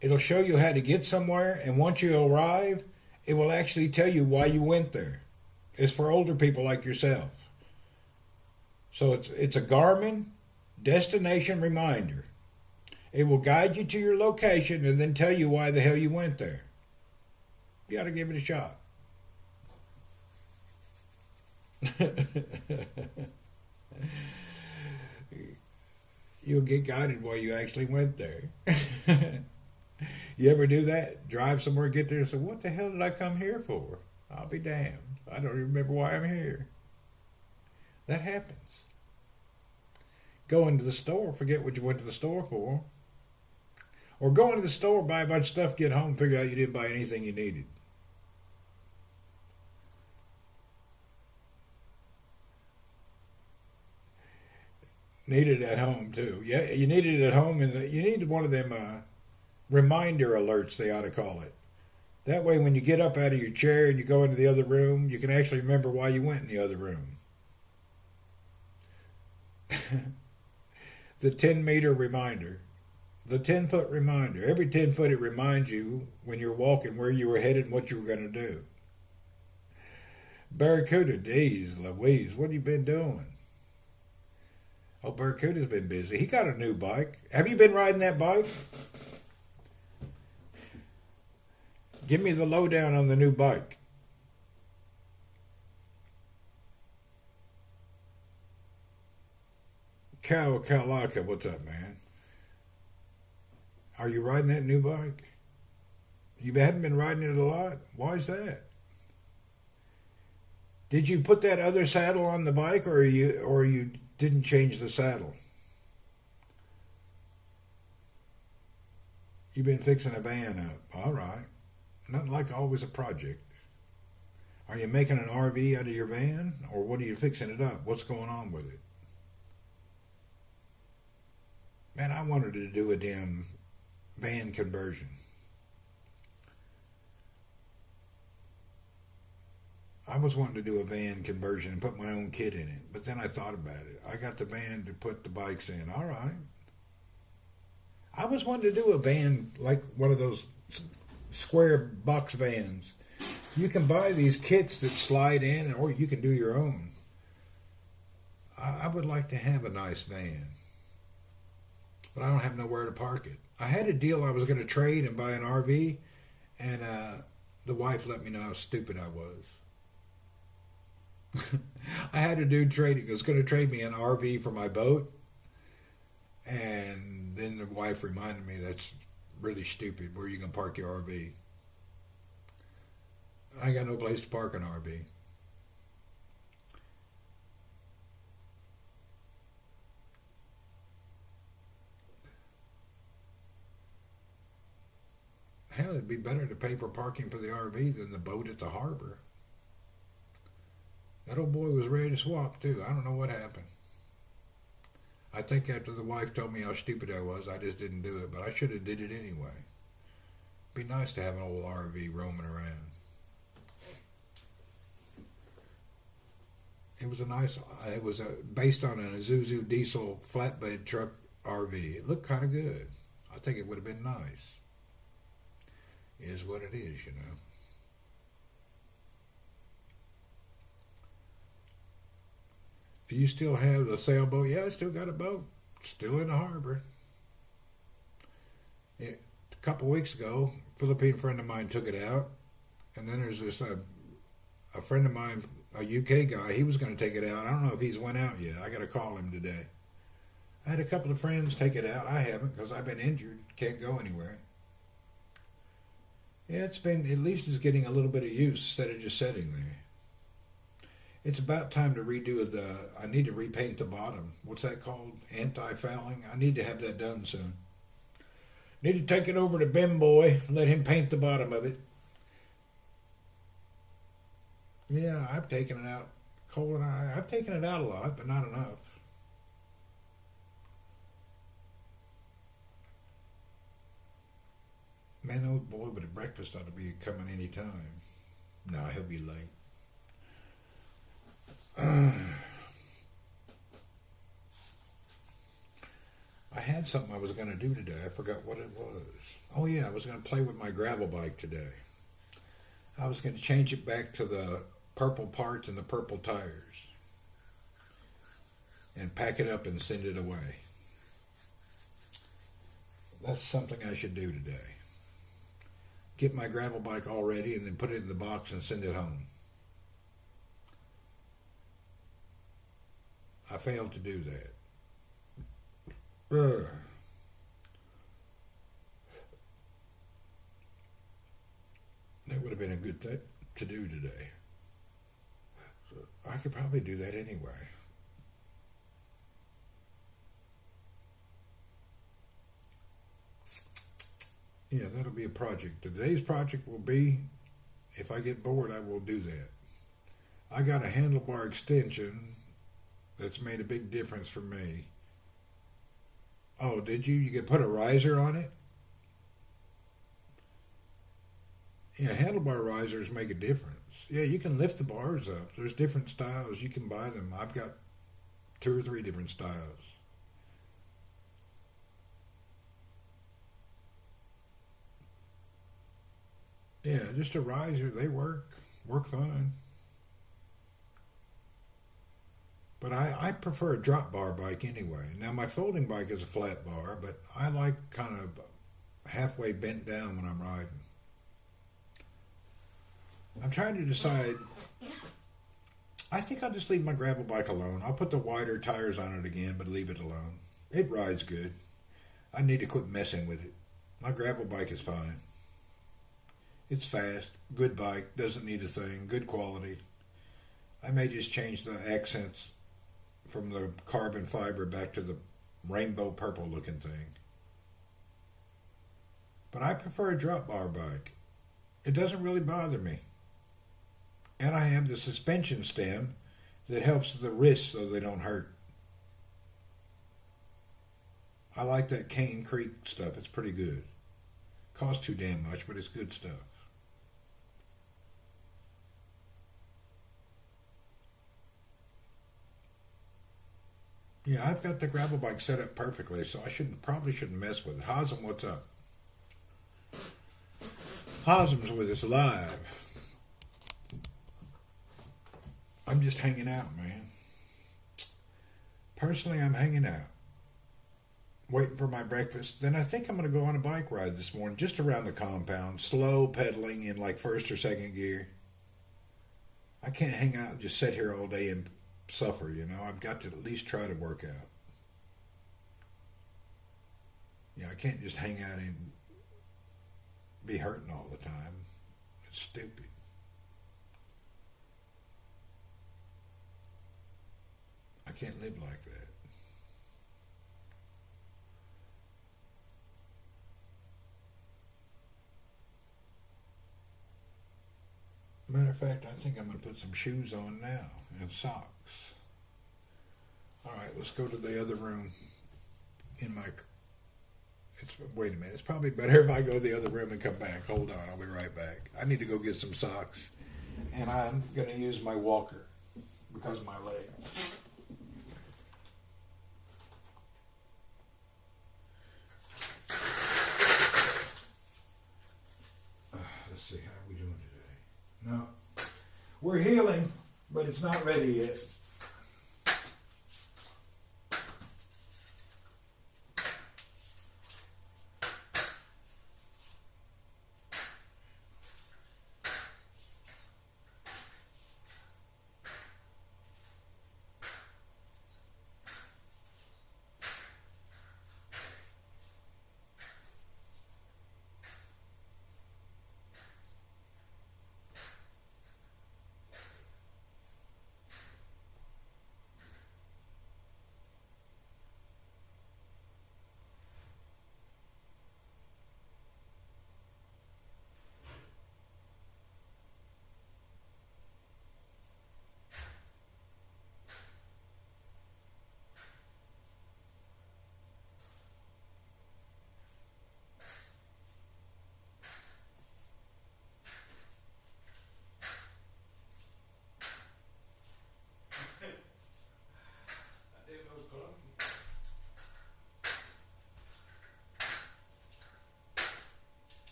It'll show you how to get somewhere, and once you arrive, it will actually tell you why you went there. It's for older people like yourself. So it's a Garmin destination reminder. It will guide you to your location and then tell you why the hell you went there. You got to give it a shot. You'll get guided why you actually went there. You ever do that? Drive somewhere, get there, and say, what the hell did I come here for? I'll be damned. I don't even remember why I'm here. That happens. Go into the store, forget what you went to the store for. Or go into the store, buy a bunch of stuff, get home, figure out you didn't buy anything you needed. Need it at home too. Yeah, you need it at home, and you need one of them reminder alerts, they ought to call it. That way, when you get up out of your chair and you go into the other room, you can actually remember why you went in the other room. The 10-meter reminder. The 10-foot reminder. Every 10 foot, it reminds you when you're walking where you were headed and what you were going to do. Barracuda, geez, Louise, what have you been doing? Oh, Barracuda's been busy. He got a new bike. Have you been riding that bike? Give me the lowdown on the new bike. Kalaka, what's up, man? Are you riding that new bike? You haven't been riding it a lot? Why is that? Did you put that other saddle on the bike, or you didn't change the saddle? You've been fixing a van up. All right. Nothing like always a project. Are you making an RV out of your van, or what are you fixing it up? What's going on with it? Man, I wanted to do a damn van conversion. I was wanting to do a van conversion and put my own kid in it, but then I thought about it. I got the van to put the bikes in. All right. I was wanting to do a van like one of those square box vans. You can buy these kits that slide in, or you can do your own. I would like to have a nice van, but I don't have nowhere to park it. I had a deal I was going to trade and buy an RV, and the wife let me know how stupid I was. I had a dude trading. He was going to trade me an RV for my boat, and then the wife reminded me that's really stupid. Where are you going to park your RV? I ain't got no place to park an RV. Hell, it'd be better to pay for parking for the RV than the boat at the harbor. That old boy was ready to swap, too. I don't know what happened. I think after the wife told me how stupid I was, I just didn't do it, but I should have did it anyway. It'd be nice to have an old RV roaming around. It was based on an Isuzu diesel flatbed truck RV. It looked kind of good. I think it would have been nice. It is what it is, you know. Do you still have a sailboat? Yeah, I still got a boat. Still in the harbor. A couple weeks ago, a Philippine friend of mine took it out. And then there's this a friend of mine, a UK guy, he was going to take it out. I don't know if he's went out yet. I got to call him today. I had a couple of friends take it out. I haven't because I've been injured. Can't go anywhere. Yeah, at least it's getting a little bit of use instead of just sitting there. It's about time to redo I need to repaint the bottom. What's that called? Anti-fouling? I need to have that done soon. Need to take it over to Ben Boy, let him paint the bottom of it. Yeah, I've taken it out. Cole and I've taken it out a lot, but not enough. Man, old boy with a breakfast ought to be coming any time. No, he'll be late. I had had something I was going to do today. I forgot what it was. Oh, yeah, I was going to play with my gravel bike today. I was going to change it back to the purple parts and the purple tires and pack it up and send it away. That's something I should do today. Get my gravel bike all ready and then put it in the box and send it home. I failed to do that. That would have been a good thing to do today. So I could probably do that anyway. Yeah, that'll be a project. Today's project will be, if I get bored, I will do that. I got a handlebar extension that's made a big difference for me. Oh, did you? You could put a riser on it? Yeah, handlebar risers make a difference. Yeah, you can lift the bars up. There's different styles. You can buy them. I've got 2 or 3 different styles. Yeah, just a riser. They work. Work fine. But I prefer a drop bar bike anyway. Now, my folding bike is a flat bar, but I like kind of halfway bent down when I'm riding. I'm trying to decide. I think I'll just leave my gravel bike alone. I'll put the wider tires on it again, but leave it alone. It rides good. I need to quit messing with it. My gravel bike is fine. It's fast, good bike, doesn't need a thing, good quality. I may just change the accents from the carbon fiber back to the rainbow purple looking thing. But I prefer a drop bar bike. It doesn't really bother me. And I have the suspension stem that helps the wrists so they don't hurt. I like that Cane Creek stuff. It's pretty good. Costs too damn much, but it's good stuff. Yeah, I've got the gravel bike set up perfectly, so I probably shouldn't mess with it. Hazem, what's up? Hazem's with us live. I'm just hanging out, man. Personally, I'm hanging out. Waiting for my breakfast. Then I think I'm going to go on a bike ride this morning, just around the compound, slow pedaling in like first or second gear. I can't hang out and just sit here all day and suffer, you know. I've got to at least try to work out. Yeah, I can't just hang out and be hurting all the time. It's stupid. I can't live like that. Matter of fact, I think I'm going to put some shoes on now and socks. All right, let's go to the other room. Wait a minute. It's probably better if I go to the other room and come back. Hold on, I'll be right back. I need to go get some socks, and I'm going to use my walker because of my leg. Let's see, how are we doing today? No, we're healing, but it's not ready yet.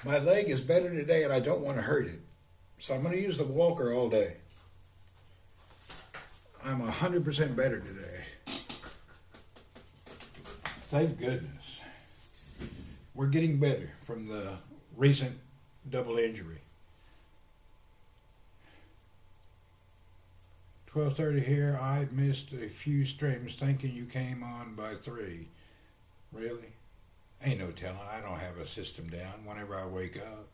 My leg is better today and I don't want to hurt it. So I'm going to use the walker all day. I'm 100% better today. Thank goodness. We're getting better from the recent double injury. 12:30 here. I missed a few streams thinking you came on by 3. Really? Ain't no telling. I don't have a system down whenever I wake up.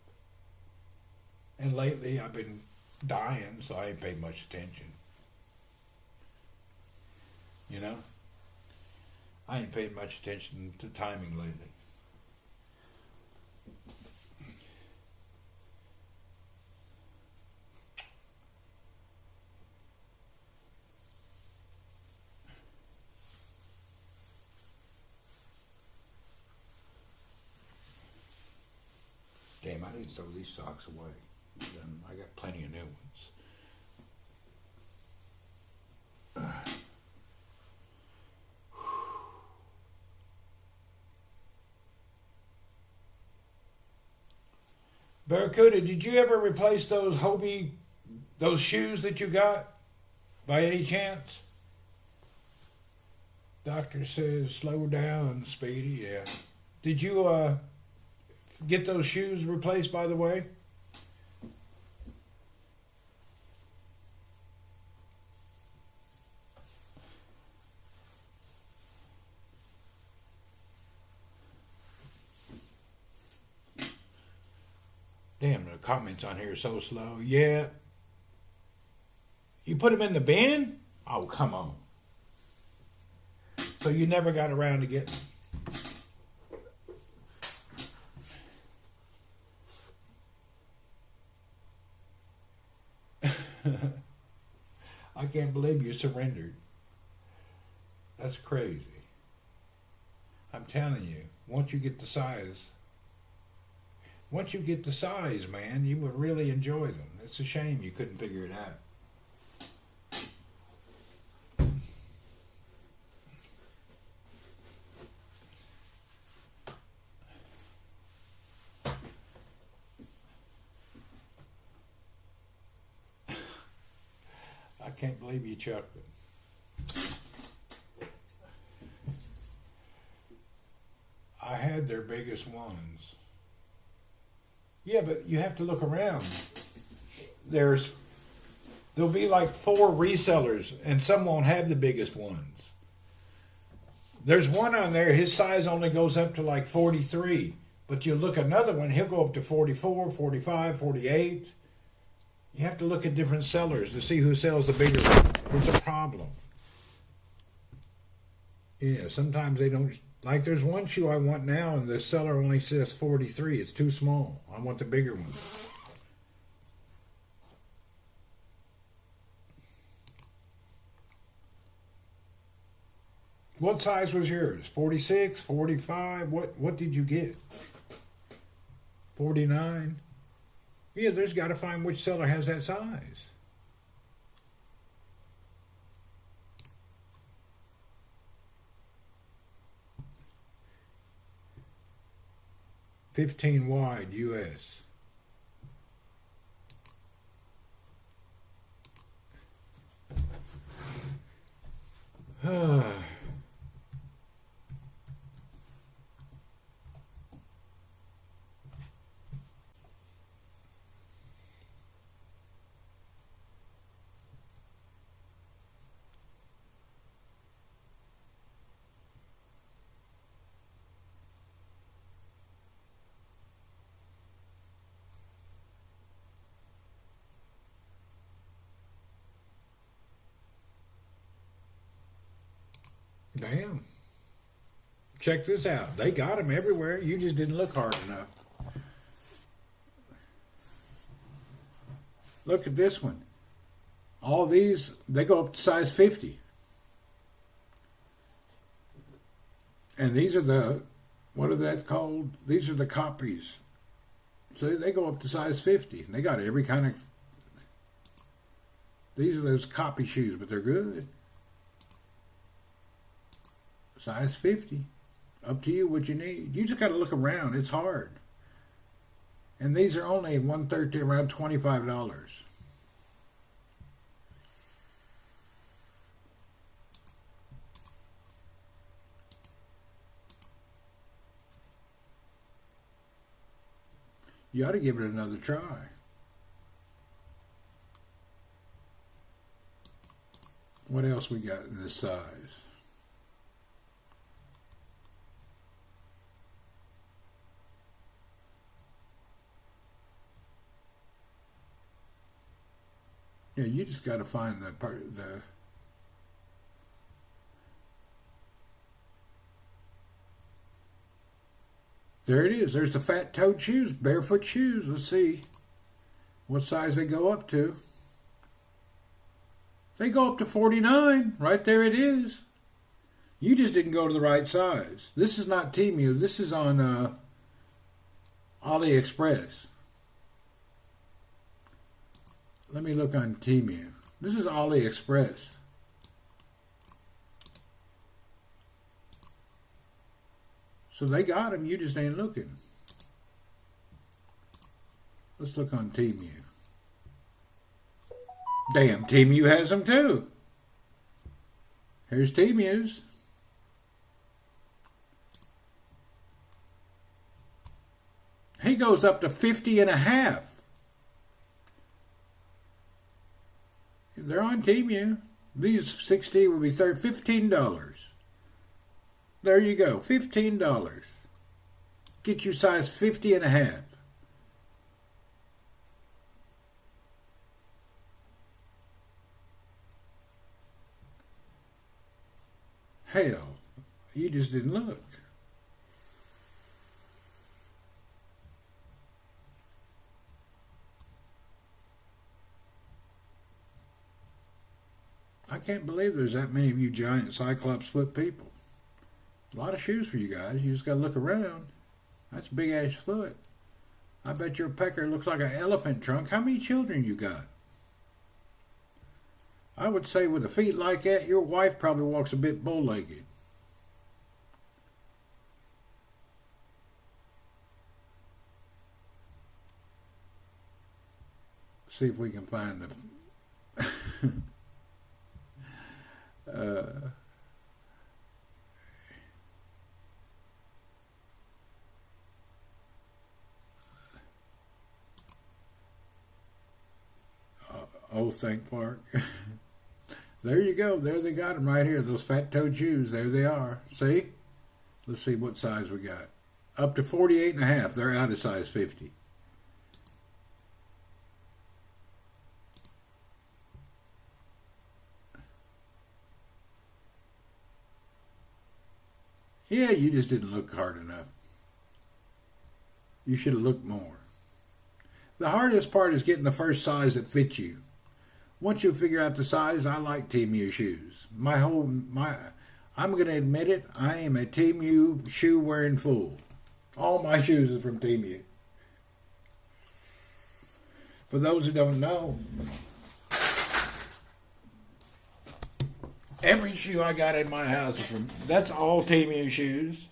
And lately I've been dying, so I ain't paid much attention. You know? I ain't paid much attention to timing lately. Damn, I need to throw these socks away. I got plenty of new ones. Barracuda, did you ever replace those Hobie, those shoes that you got, by any chance? Doctor says slow down, Speedy. Yeah. Did you get those shoes replaced, by the way? Damn, the comments on here are so slow. Yeah. You put them in the bin? Oh, come on. So you never got around to getting them. I can't believe you surrendered. That's crazy. I'm telling you, once you get the size, man, you would really enjoy them. It's a shame you couldn't figure it out. I can't believe you chucked it. I had their biggest ones. Yeah, but you have to look around. There'll be like 4 resellers, and some won't have the biggest ones. There's one on there, his size only goes up to like 43. But you look at another one, he'll go up to 44, 45, 48. You have to look at different sellers to see who sells the bigger one. It's a problem. Yeah, sometimes they don't. Like there's one shoe I want now, and the seller only says 43. It's too small. I want the bigger one. What size was yours? 46, 45? What did you get? 49? Yeah, there's got to find which seller has that size. $15 wide, U.S. Damn. Check this out. They got them everywhere. You just didn't look hard enough. Look at this one. All these, they go up to size 50. And these are the, what are that called? These are the copies. So they go up to size 50. And they got every kind of, these are those copy shoes, but they're good. Size 50. Up to you what you need. You just got to look around. It's hard. And these are only 1/3, around $25. You ought to give it another try. What else we got in this size? Yeah, you just got to find the part. There it is. There's the fat-toed shoes, barefoot shoes. Let's see what size they go up to. They go up to 49. Right there it is. You just didn't go to the right size. This is not Temu. This is on AliExpress. Let me look on Temu. This is AliExpress. So they got them. You just ain't looking. Let's look on Temu. Damn, Temu has them too. Here's Temu's. He goes up to 50 and a half. They're on Temu. These 60 would be $15. There you go, $15. Get you size 50 and a half. Hell, you just didn't look. I can't believe there's that many of you giant Cyclops foot people. A lot of shoes for you guys. You just got to look around. That's a big ass foot. I bet your pecker looks like an elephant trunk. How many children you got? I would say with a feet like that, your wife probably walks a bit bow-legged. See if we can find the... Old Think Park. There you go. There they got them right here. Those fat-toed shoes. There they are. See? Let's see what size we got. Up to 48 and a half. They're out of size 50. Yeah, you just didn't look hard enough. You should have looked more. The hardest part is getting the first size that fits you. Once you figure out the size, I like Temu shoes. I'm going to admit it, I am a Temu shoe wearing fool. All my shoes are from Temu. For those who don't know, every shoe I got in my house is from, that's all Temu shoes.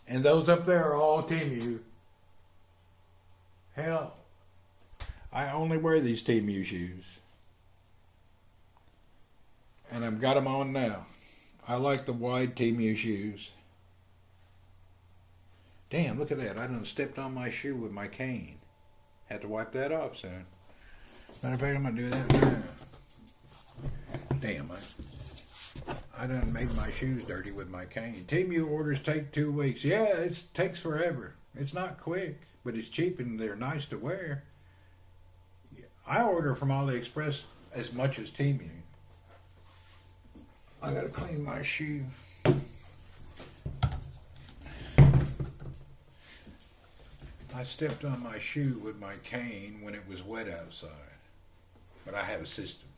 And those up there are all Temu. Hell, I only wear these Temu shoes. And I've got them on now. I like the wide Temu shoes. Damn, look at that. I done stepped on my shoe with my cane. Had to wipe that off soon. Matter of fact, I'm going to do that now. Damn, I done made my shoes dirty with my cane. Temu orders take 2 weeks. Yeah, it takes forever. It's not quick, but it's cheap and they're nice to wear. I order from AliExpress as much as Temu. I gotta clean my shoe. I stepped on my shoe with my cane when it was wet outside. But I have a system.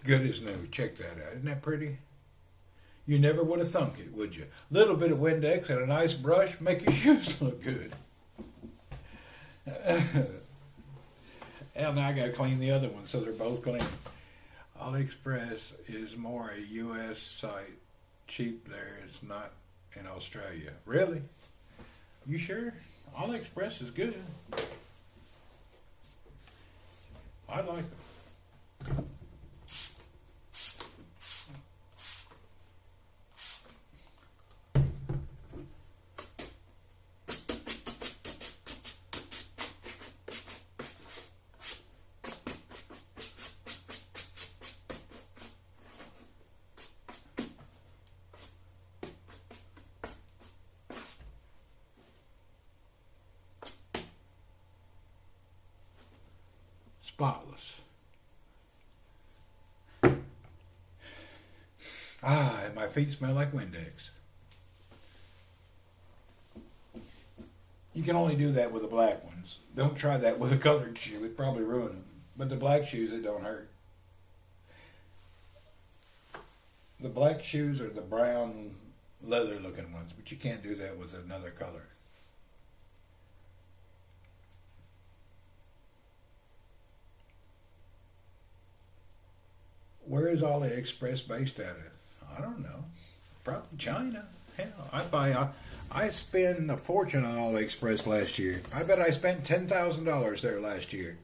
Good as new. Check that out. Isn't that pretty? You never would have thunk it, would you? Little bit of Windex and a nice brush make your shoes look good. Hell, now I got to clean the other one so they're both clean. AliExpress is more a U.S. site. Cheap there. It's not in Australia. Really? You sure? AliExpress is good. I like them. Spotless. And my feet smell like Windex. You can only do that with the black ones. Don't try that with a colored shoe. It'd probably ruin them. But the black shoes, it don't hurt. The black shoes are the brown leather looking ones, but you can't do that with another color. Where is AliExpress based out of? I don't know. Probably China. Hell, I spent a fortune on AliExpress last year. I bet I spent $10,000 there last year.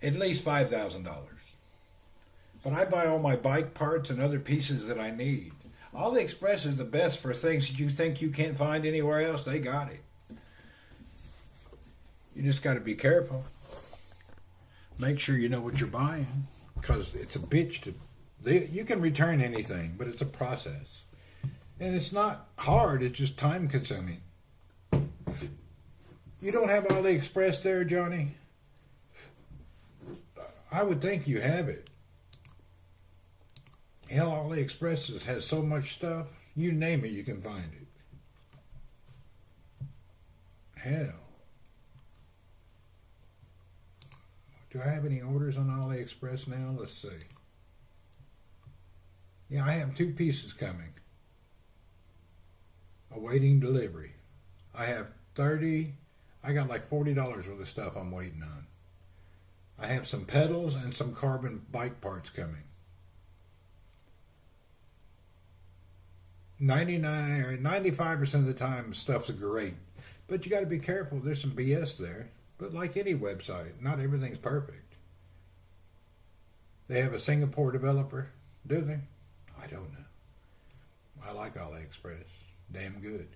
At least $5,000. But I buy all my bike parts and other pieces that I need. AliExpress is the best for things that you think you can't find anywhere else. They got it. You just got to be careful. Make sure you know what you're buying. Because it's a bitch to... you can return anything, but it's a process. And it's not hard, it's just time consuming. You don't have AliExpress there, Johnny? I would think you have it. Hell, AliExpress has so much stuff. You name it, you can find it. Hell. Do I have any orders on AliExpress now? Let's see. Yeah, I have 2 pieces coming. Awaiting delivery. I have 30. I got like $40 worth of stuff I'm waiting on. I have some pedals and some carbon bike parts coming. 99 or 95% of the time, stuff's great. But you got to be careful. There's some BS there. But like any website, not everything's perfect. They have a Singapore developer, do they? I don't know. I like AliExpress. Damn good.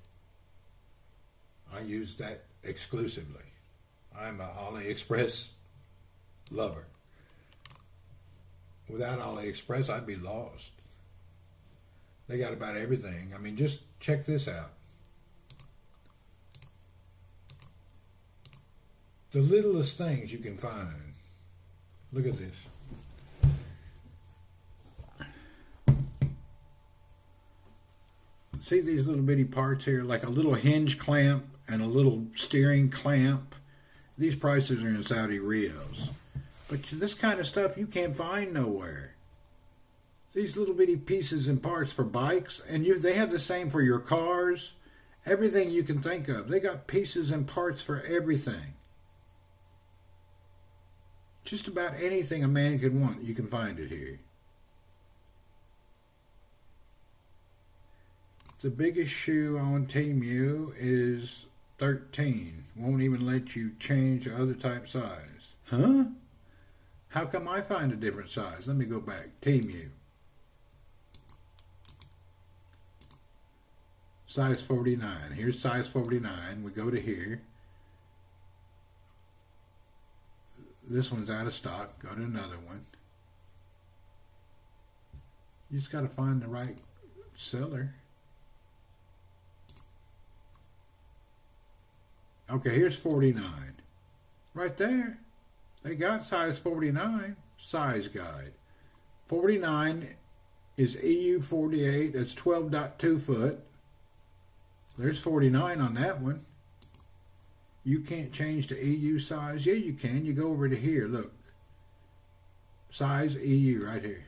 I use that exclusively. I'm an AliExpress lover. Without AliExpress, I'd be lost. They got about everything. I mean, just check this out. The littlest things you can find. Look at this. See these little bitty parts here? Like a little hinge clamp and a little steering clamp. These prices are in Saudi Rios. But this kind of stuff you can't find nowhere. These little bitty pieces and parts for bikes. And they have the same for your cars. Everything you can think of. They got pieces and parts for everything. Just about anything a man could want, you can find it here. The biggest shoe on Temu is 13. Won't even let you change the other type size. Huh? How come I find a different size? Let me go back. Temu. Size 49. Here's size 49. We go to here. This one's out of stock. Go to another one. You just got to find the right seller. Okay, here's 49. Right there. They got size 49. Size guide. 49 is EU 48. That's 12.2 foot. There's 49 on that one. You can't change the EU size. Yeah, you can. You go over to here. Look. Size EU right here.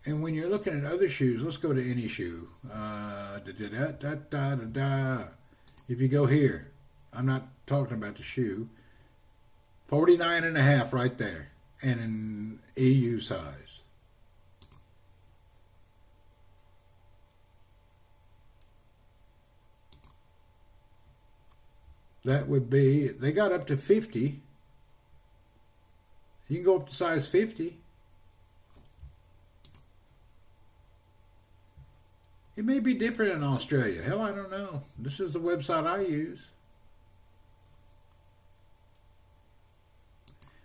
And when you're looking at other shoes, let's go to any shoe. If you go here, I'm not talking about the shoe. 49.5 right there, and an EU size. That would be, they got up to 50. You can go up to size 50. It may be different in Australia. Hell, I don't know. This is the website I use.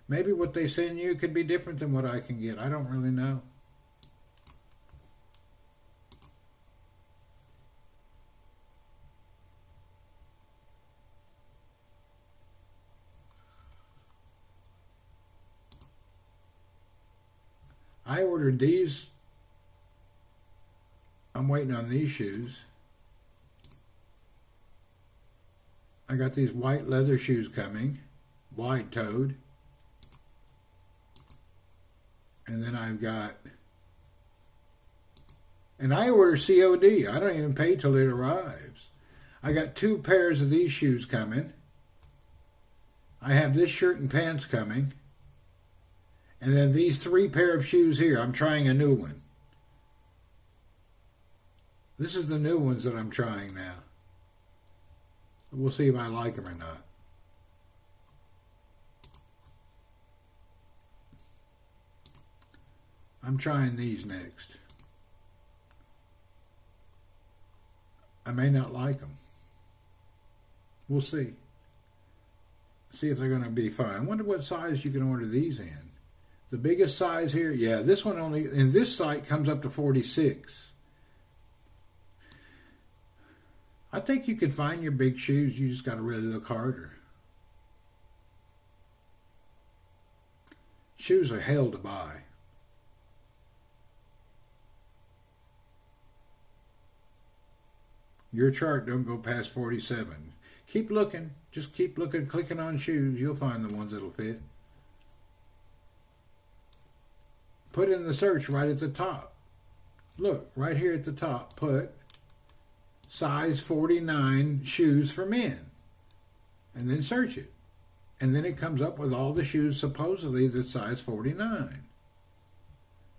Maybe what they send you could be different than what I can get. I don't really know. I ordered these. I'm waiting on these shoes. I got these white leather shoes coming, wide-toed. And then I've got, and I order COD. I don't even pay till it arrives. I got 2 pairs of these shoes coming. I have this shirt and pants coming. And then these 3 pair of shoes here. I'm trying a new one. This is the new ones that I'm trying now. We'll see if I like them or not. I'm trying these next. I may not like them. We'll see. See if they're going to be fine. I wonder what size you can order these in. The biggest size here, yeah, this one only, in this site comes up to 46. I think you can find your big shoes. You just got to really look harder. Shoes are hell to buy. Your chart don't go past 47. Keep looking. Just keep looking, clicking on shoes. You'll find the ones that'll fit. Put in the search right at the top. Look, right here at the top, put size 49 shoes for men. And then search it. And then it comes up with all the shoes supposedly that's size 49.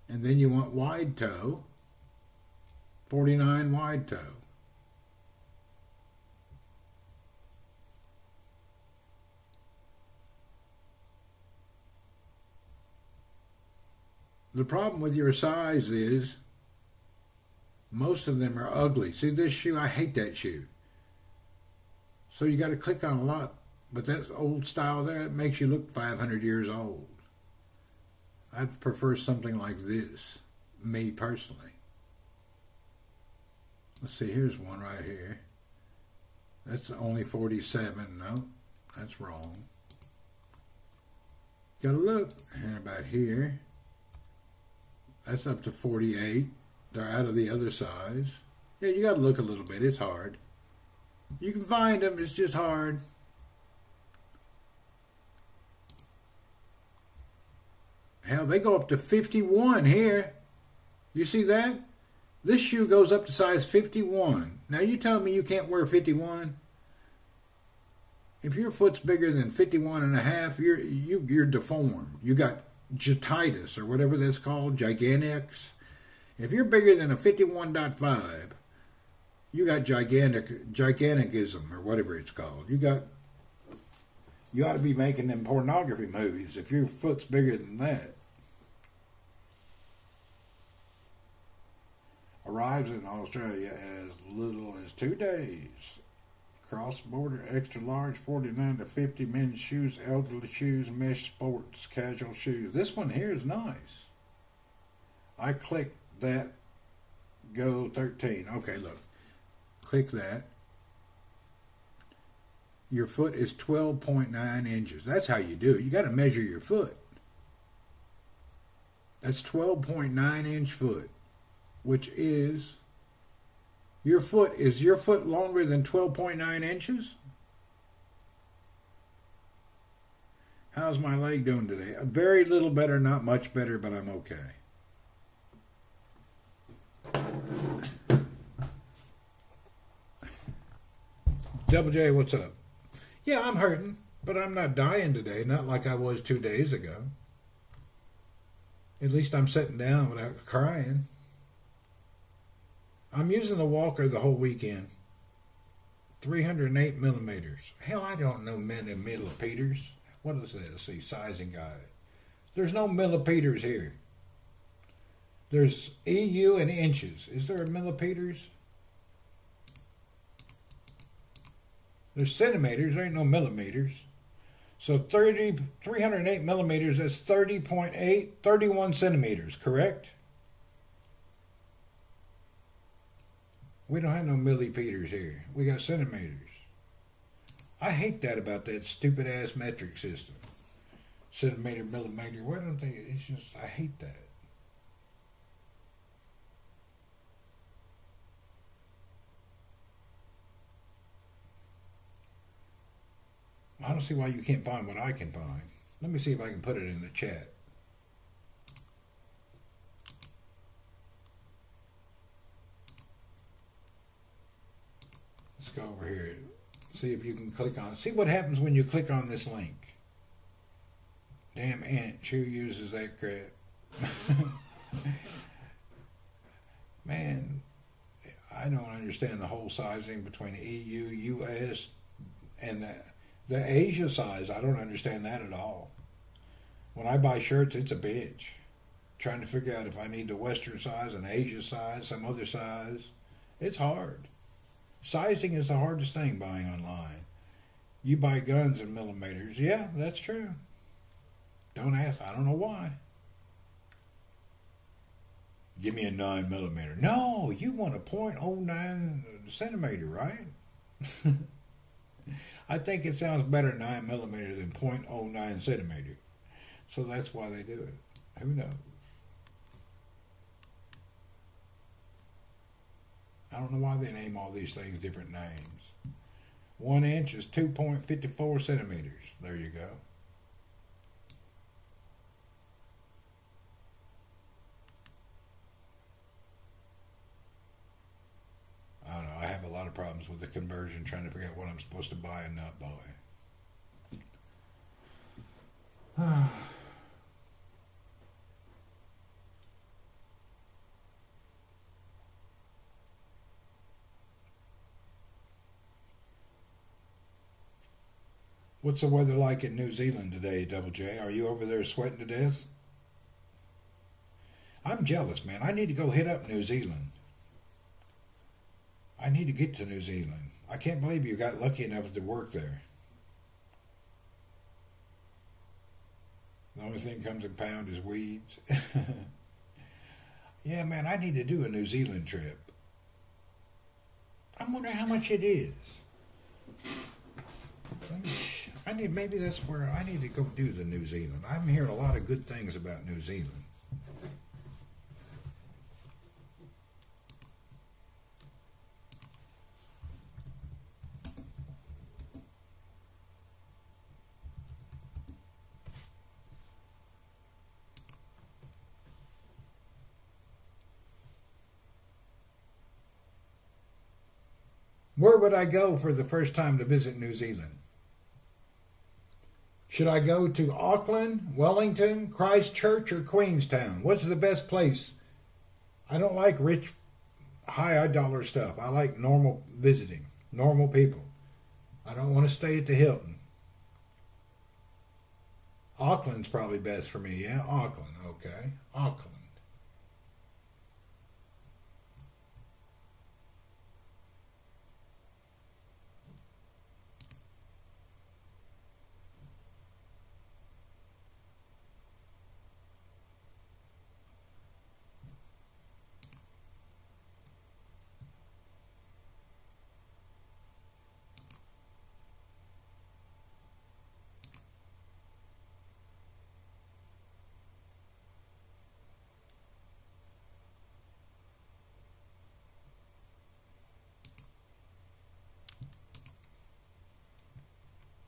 And then you want wide toe, 49 wide toe. The problem with your size is most of them are ugly. See this shoe? I hate that shoe. So you got to click on a lot. But that's old style there. It makes you look 500 years old. I'd prefer something like this, me personally. Let's see, here's one right here. That's only 47. No, that's wrong. Gotta look. And about here. That's up to 48. They're out of the other size. Yeah, you got to look a little bit. It's hard. You can find them. It's just hard. Hell, they go up to 51 here. You see that? This shoe goes up to size 51. Now you tell me you can't wear 51? If your foot's bigger than 51 and a half, you're deformed. You got gigantitis or whatever that's called, gigantics. If you're bigger than a 51.5, you got giganticism or whatever it's called. You ought to be making them pornography movies if your foot's bigger than that. Arrives in Australia as little as 2 days. Cross-border, extra large, 49 to 50, men's shoes, elderly shoes, mesh sports, casual shoes. This one here is nice. I clicked that, go 13. Okay, look. Click that. Your foot is 12.9 inches. That's how you do it. You got to measure your foot. That's 12.9 inch foot, which is your foot. Is your foot longer than 12.9 inches? How's my leg doing today? A very little better, not much better, but I'm okay. Double J, what's up? Yeah, I'm hurting, but I'm not dying today, not like I was 2 days ago. At least I'm sitting down without crying. I'm using the walker the whole weekend. 308 millimeters. Hell, I don't know many millimeters. What is this? Let's see, sizing guide. There's no millimeters here. There's EU and inches. Is there millimeters? There's centimeters. There ain't no millimeters. So 308 millimeters, that's 30.8, 31 centimeters, correct? We don't have no millimeters here. We got centimeters. I hate that about that stupid ass metric system. Centimeter, millimeter. Why don't they? It's just, I hate that. I don't see why you can't find what I can find. Let me see if I can put it in the chat. Let's go over here. See if you can click on. See what happens when you click on this link. Damn inch, who uses that crap? Man, I don't understand the whole sizing between EU, US, and the Asia size. I don't understand that at all. When I buy shirts, it's a bitch. Trying to figure out if I need the Western size, an Asia size, some other size. It's hard. Sizing is the hardest thing buying online. You buy guns in millimeters. Yeah, that's true. Don't ask. I don't know why. Give me a 9 millimeter. No, you want a .09 centimeter, right? I think it sounds better 9 millimeter than .09 centimeter. So that's why they do it. Who knows? I don't know why they name all these things different names. 1 inch is 2.54 centimeters. There you go. I don't know. I have a lot of problems with the conversion, trying to figure out what I'm supposed to buy and not buy. What's the weather like in New Zealand today, Double J? Are you over there sweating to death? I'm jealous, man. I need to go hit up New Zealand. I need to get to New Zealand. I can't believe you got lucky enough to work there. The only thing comes in pound is weeds. Yeah, man, I need to do a New Zealand trip. I wonder how much it is. Maybe that's where I need to go do the New Zealand. I'm hearing a lot of good things about New Zealand. Where would I go for the first time to visit New Zealand? Should I go to Auckland, Wellington, Christchurch, or Queenstown? What's the best place? I don't like rich, high dollar stuff. I like normal visiting, normal people. I don't want to stay at the Hilton. Auckland's probably best for me, yeah? Auckland, okay. Auckland.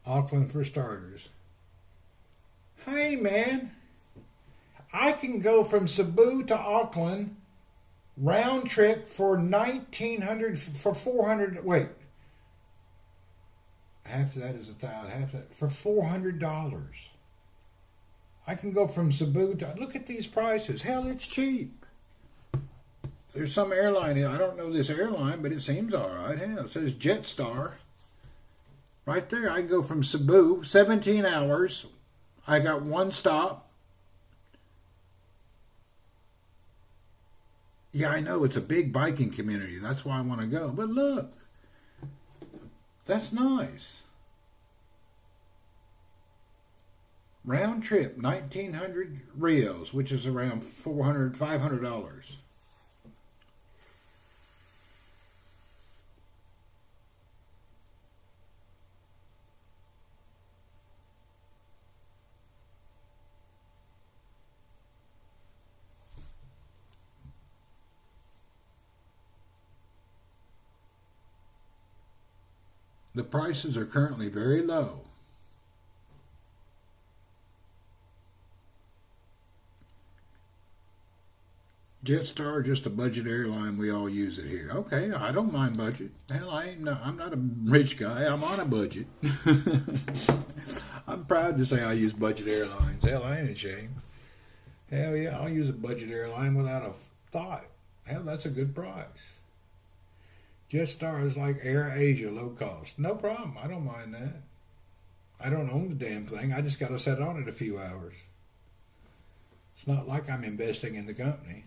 Auckland for starters. Hey, man, I can go from Cebu to Auckland round trip for 1,900 for 400. Wait, half of that is 1,000. Half of that for $400. I can go from Cebu to. Look at these prices. Hell, it's cheap. There's some airline. I don't know this airline, but it seems all right. Hell, it says Jetstar. Right there, I can go from Cebu, 17 hours. I got one stop. Yeah, I know it's a big biking community. That's why I want to go. But look, that's nice. Round trip, 1,900 reals, which is around $500. The prices are currently very low. Jetstar, just a budget airline. We all use it here. Okay, I don't mind budget. Hell, I'm not a rich guy. I'm on a budget. I'm proud to say I use budget airlines. Hell, I ain't ashamed. Hell yeah, I'll use a budget airline without a thought. Hell, that's a good price. Jetstar is like Air Asia, low cost. No problem. I don't mind that. I don't own the damn thing. I just got to sit on it a few hours. It's not like I'm investing in the company.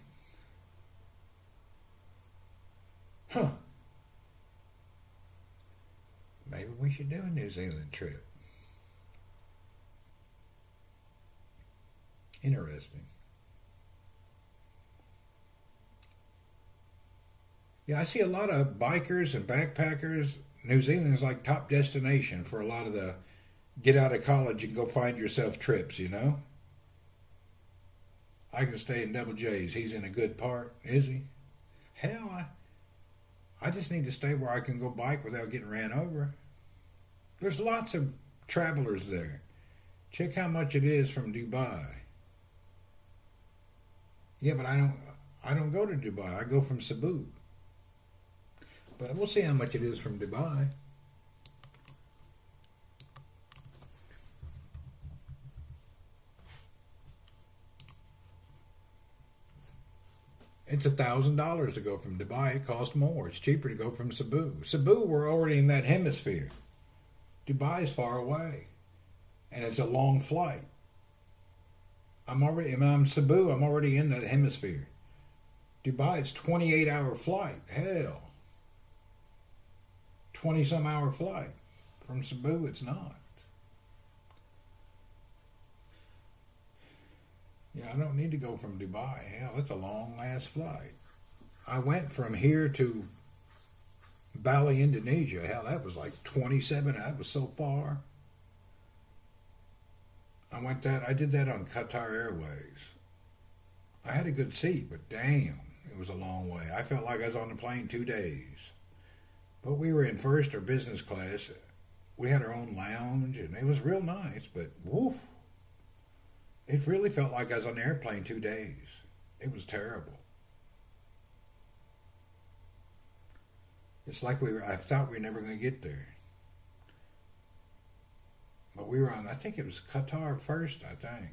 Huh. Maybe we should do a New Zealand trip. Interesting. Yeah, I see a lot of bikers and backpackers. New Zealand is like top destination for a lot of the get out of college and go find yourself trips, you know? I can stay in Double J's. He's in a good part, is he? Hell, I just need to stay where I can go bike without getting ran over. There's lots of travelers there. Check how much it is from Dubai. Yeah, but I don't go to Dubai. I go from Cebu. But we'll see how much it is from Dubai. It's $1,000 to go from Dubai. It costs more. It's cheaper to go from Cebu. Cebu, we're already in that hemisphere. Dubai is far away, and it's a long flight. I'm Cebu. I'm already in that hemisphere. Dubai, it's 28-hour flight. Hell, 20-some hour flight. From Cebu, it's not. Yeah, I don't need to go from Dubai. Hell, it's a long-ass flight. I went from here to Bali, Indonesia. Hell, that was like 27. That was so far. I did that on Qatar Airways. I had a good seat, but damn, it was a long way. I felt like I was on the plane 2 days. But we were in first or business class. We had our own lounge, and it was real nice, but woof. It really felt like I was on the airplane 2 days. It was terrible. It's like I thought we were never going to get there. But we were on, I think it was Qatar first, I think.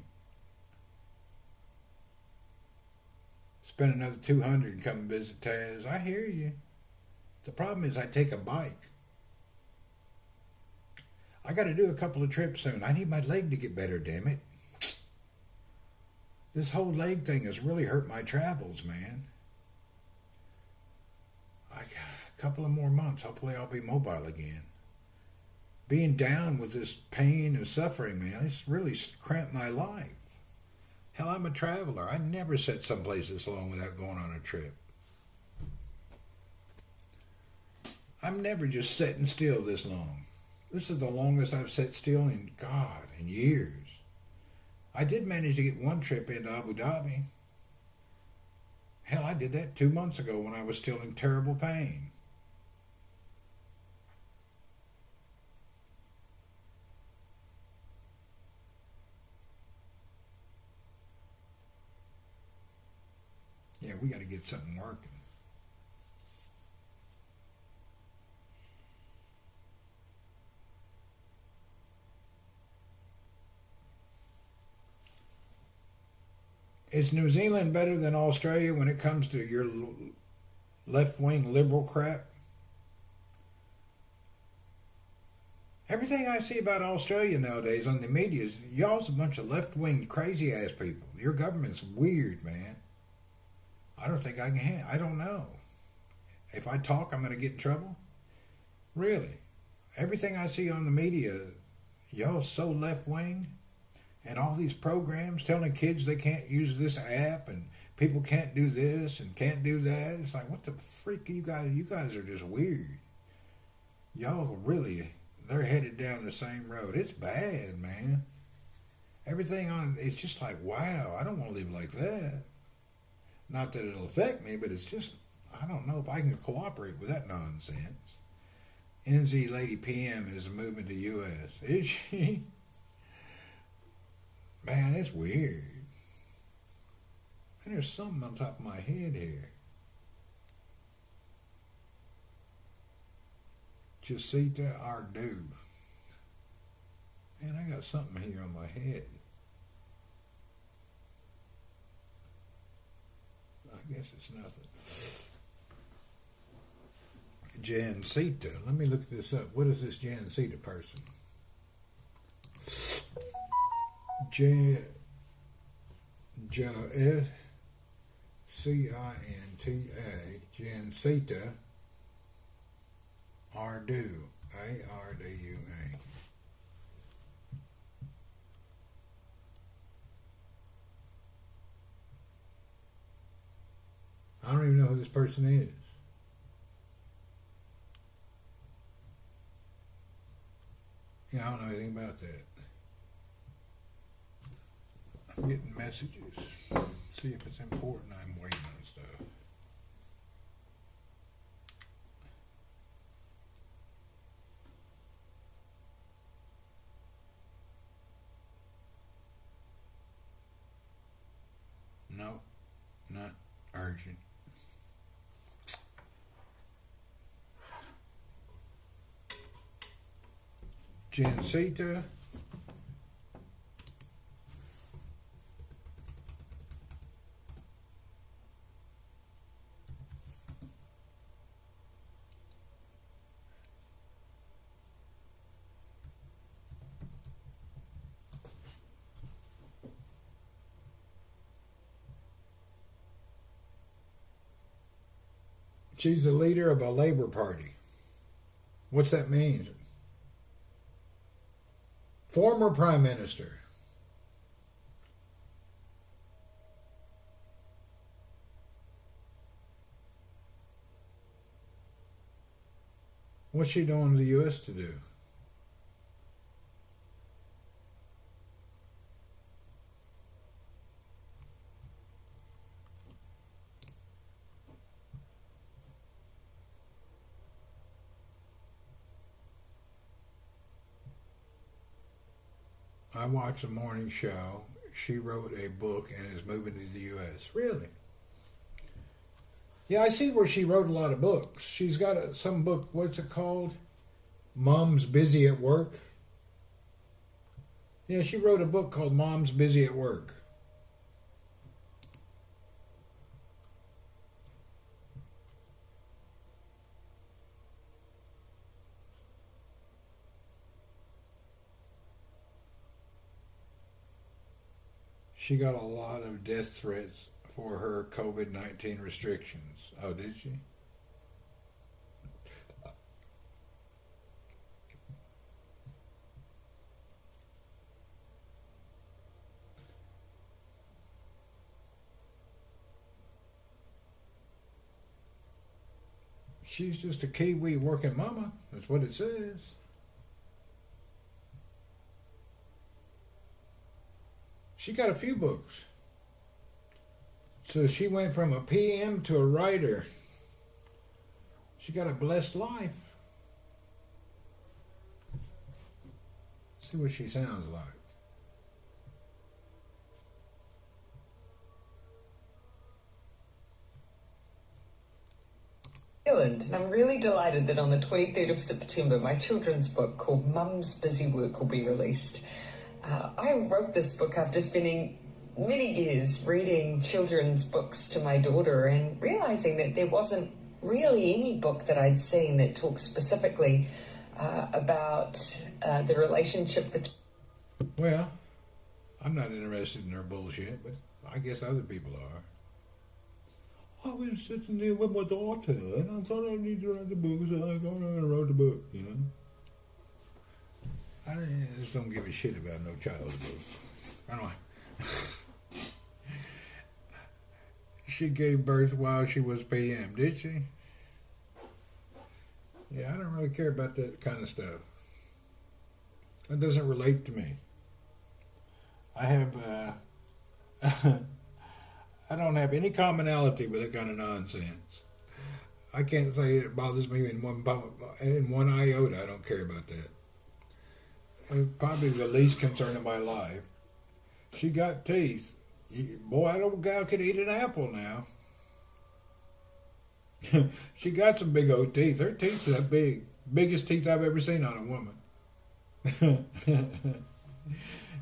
Spend another 200 and come and visit Taz. I hear you. The problem is I take a bike. I got to do a couple of trips soon. I need my leg to get better, damn it. This whole leg thing has really hurt my travels, man. A couple of more months, hopefully I'll be mobile again. Being down with this pain and suffering, man, it's really cramped my life. Hell, I'm a traveler. I never sat someplace this long without going on a trip. I'm never just sitting still this long. This is the longest I've sat still in years. I did manage to get one trip into Abu Dhabi. Hell, I did that 2 months ago when I was still in terrible pain. Yeah, we got to get something working. Is New Zealand better than Australia when it comes to your left-wing liberal crap? Everything I see about Australia nowadays on the media is y'all's a bunch of left-wing crazy-ass people. Your government's weird, man. I don't think I can I don't know. If I talk, I'm going to get in trouble? Really? Everything I see on the media, y'all's so left-wing. And all these programs telling kids they can't use this app and people can't do this and can't do that. It's like, what the freak are you guys? You guys are just weird. Y'all really, they're headed down the same road. It's bad, man. Everything on, it's just like, wow, I don't want to live like that. Not that it'll affect me, but it's just, I don't know if I can cooperate with that nonsense. NZ Lady PM is moving to U.S. Is she? Man, it's weird. And there's something on top of my head here. Jacinta Ardou. Man, I got something here on my head. I guess it's nothing. Jacinta. Let me look this up. What is this Jacinta person? Cinta Jacinta Ardou, Ardua. I don't even know who this person is. Yeah, I don't know anything about that. I'm getting messages. See if it's important. I'm waiting on stuff. No, not urgent. Jacinta. She's the leader of a Labor Party. What's that mean? Former Prime Minister. What's she doing in the U.S. to do? I watched a morning show. She wrote a book and is moving to the U.S. Really? Yeah, I see where she wrote a lot of books. She's got some book, what's it called? Mom's Busy at Work. Yeah, she wrote a book called Mom's Busy at Work. She got a lot of death threats for her COVID-19 restrictions. Oh, did she? She's just a Kiwi working mama. That's what it says. She got a few books. So she went from a PM to a writer. She got a blessed life. See what she sounds like. Zealand, and I'm really delighted that on the 23rd of September, my children's book called Mum's Busy Work will be released. I wrote this book after spending many years reading children's books to my daughter and realizing that there wasn't really any book that I'd seen that talked specifically about the relationship between... Well, I'm not interested in her bullshit, but I guess other people are. I was sitting there with my daughter, and I thought I needed to write the book, so I go around and wrote the book, you know. I just don't give a shit about no child's book. I don't. She gave birth while she was PM, did she? Yeah, I don't really care about that kind of stuff. That doesn't relate to me. I have, I don't have any commonality with that kind of nonsense. I can't say it bothers me in one iota. I don't care about that. It's probably the least concern of my life. She got teeth. Boy, that old gal could eat an apple now. She got some big old teeth. Her teeth are that big. Biggest teeth I've ever seen on a woman.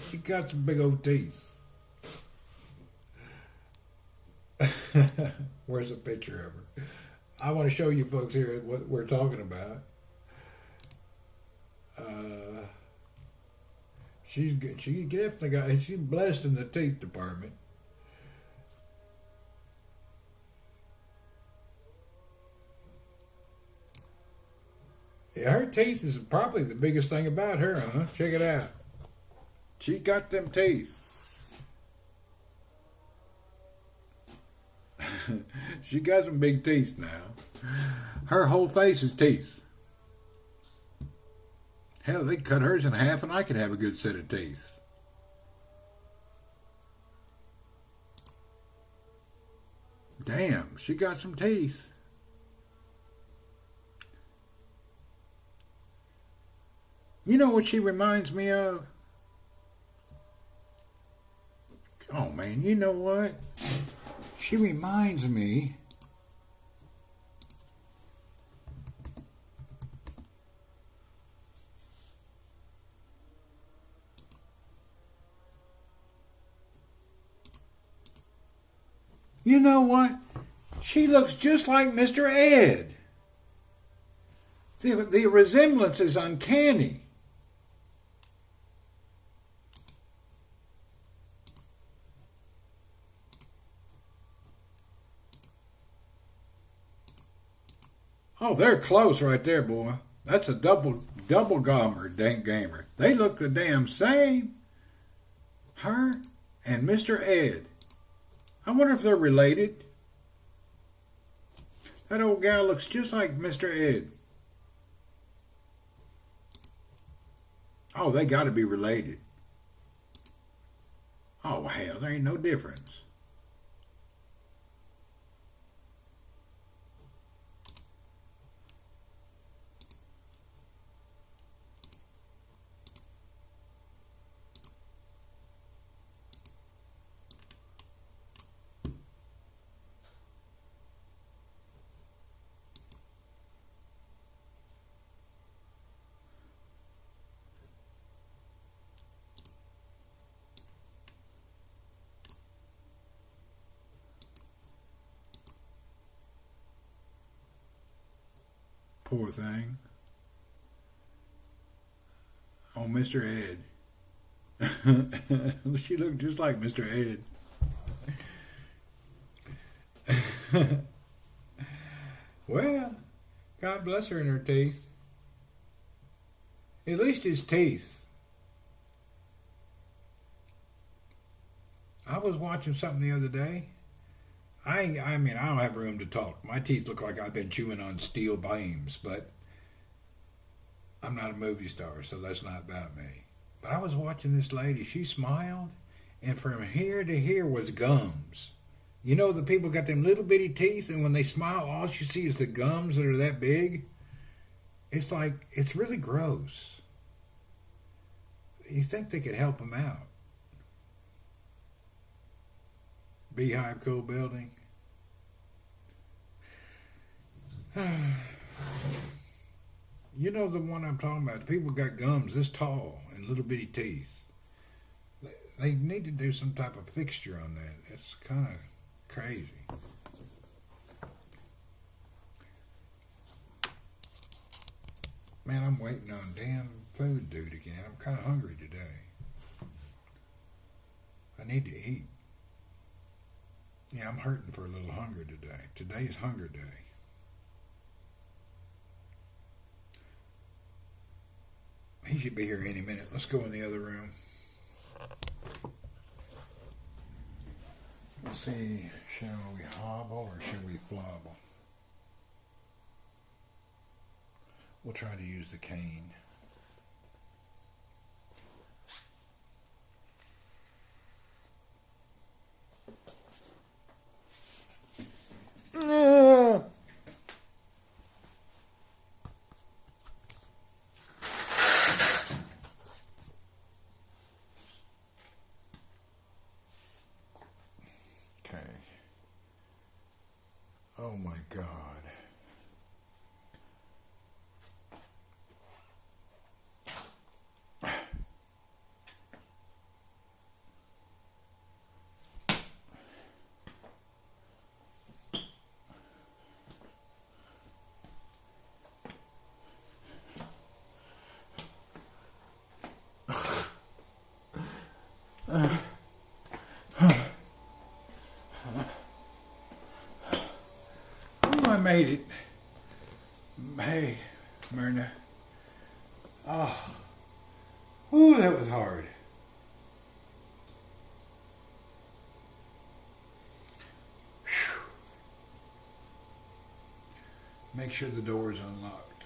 She got some big old teeth. Where's a picture of her? I want to show you folks here what we're talking about. She's good. She definitely got. She's blessed in the teeth department. Yeah, her teeth is probably the biggest thing about her, huh? Check it out. She got them teeth. She got some big teeth now. Her whole face is teeth. Hell, they cut hers in half and I could have a good set of teeth. Damn, she got some teeth. You know what she reminds me of? Oh man, you know what? She reminds me you know what? She looks just like Mr. Ed. The resemblance is uncanny. Oh, they're close right there, boy. That's a double gamer. They look the damn same. Her and Mr. Ed. I wonder if they're related. That old gal looks just like Mr. Ed. Oh, they got to be related. Oh, hell, there ain't no difference. Poor thing. Oh, Mr. Ed. She looked just like Mr. Ed. Well, God bless her in her teeth. At least his teeth. I was watching something the other day. I mean, I don't have room to talk. My teeth look like I've been chewing on steel beams, but I'm not a movie star, so that's not about me. But I was watching this lady. She smiled, and from here to here was gums. You know, the people got them little bitty teeth, and when they smile, all you see is the gums that are that big. It's like, it's really gross. You think they could help them out. Beehive Cool Building. You know the one I'm talking about. The people got gums this tall and little bitty teeth. They need to do some type of fixture on that. It's kind of crazy. Man, I'm waiting on damn food dude again. I'm kind of hungry today. I need to eat. Yeah, I'm hurting for a little hunger today. Today's hunger day. He should be here any minute. Let's go in the other room. Let's see, shall we hobble or shall we flobble? We'll try to use the cane. Okay. Oh my God. I made it. Hey, Myrna. Oh, ooh, that was hard. Whew. Make sure the door is unlocked.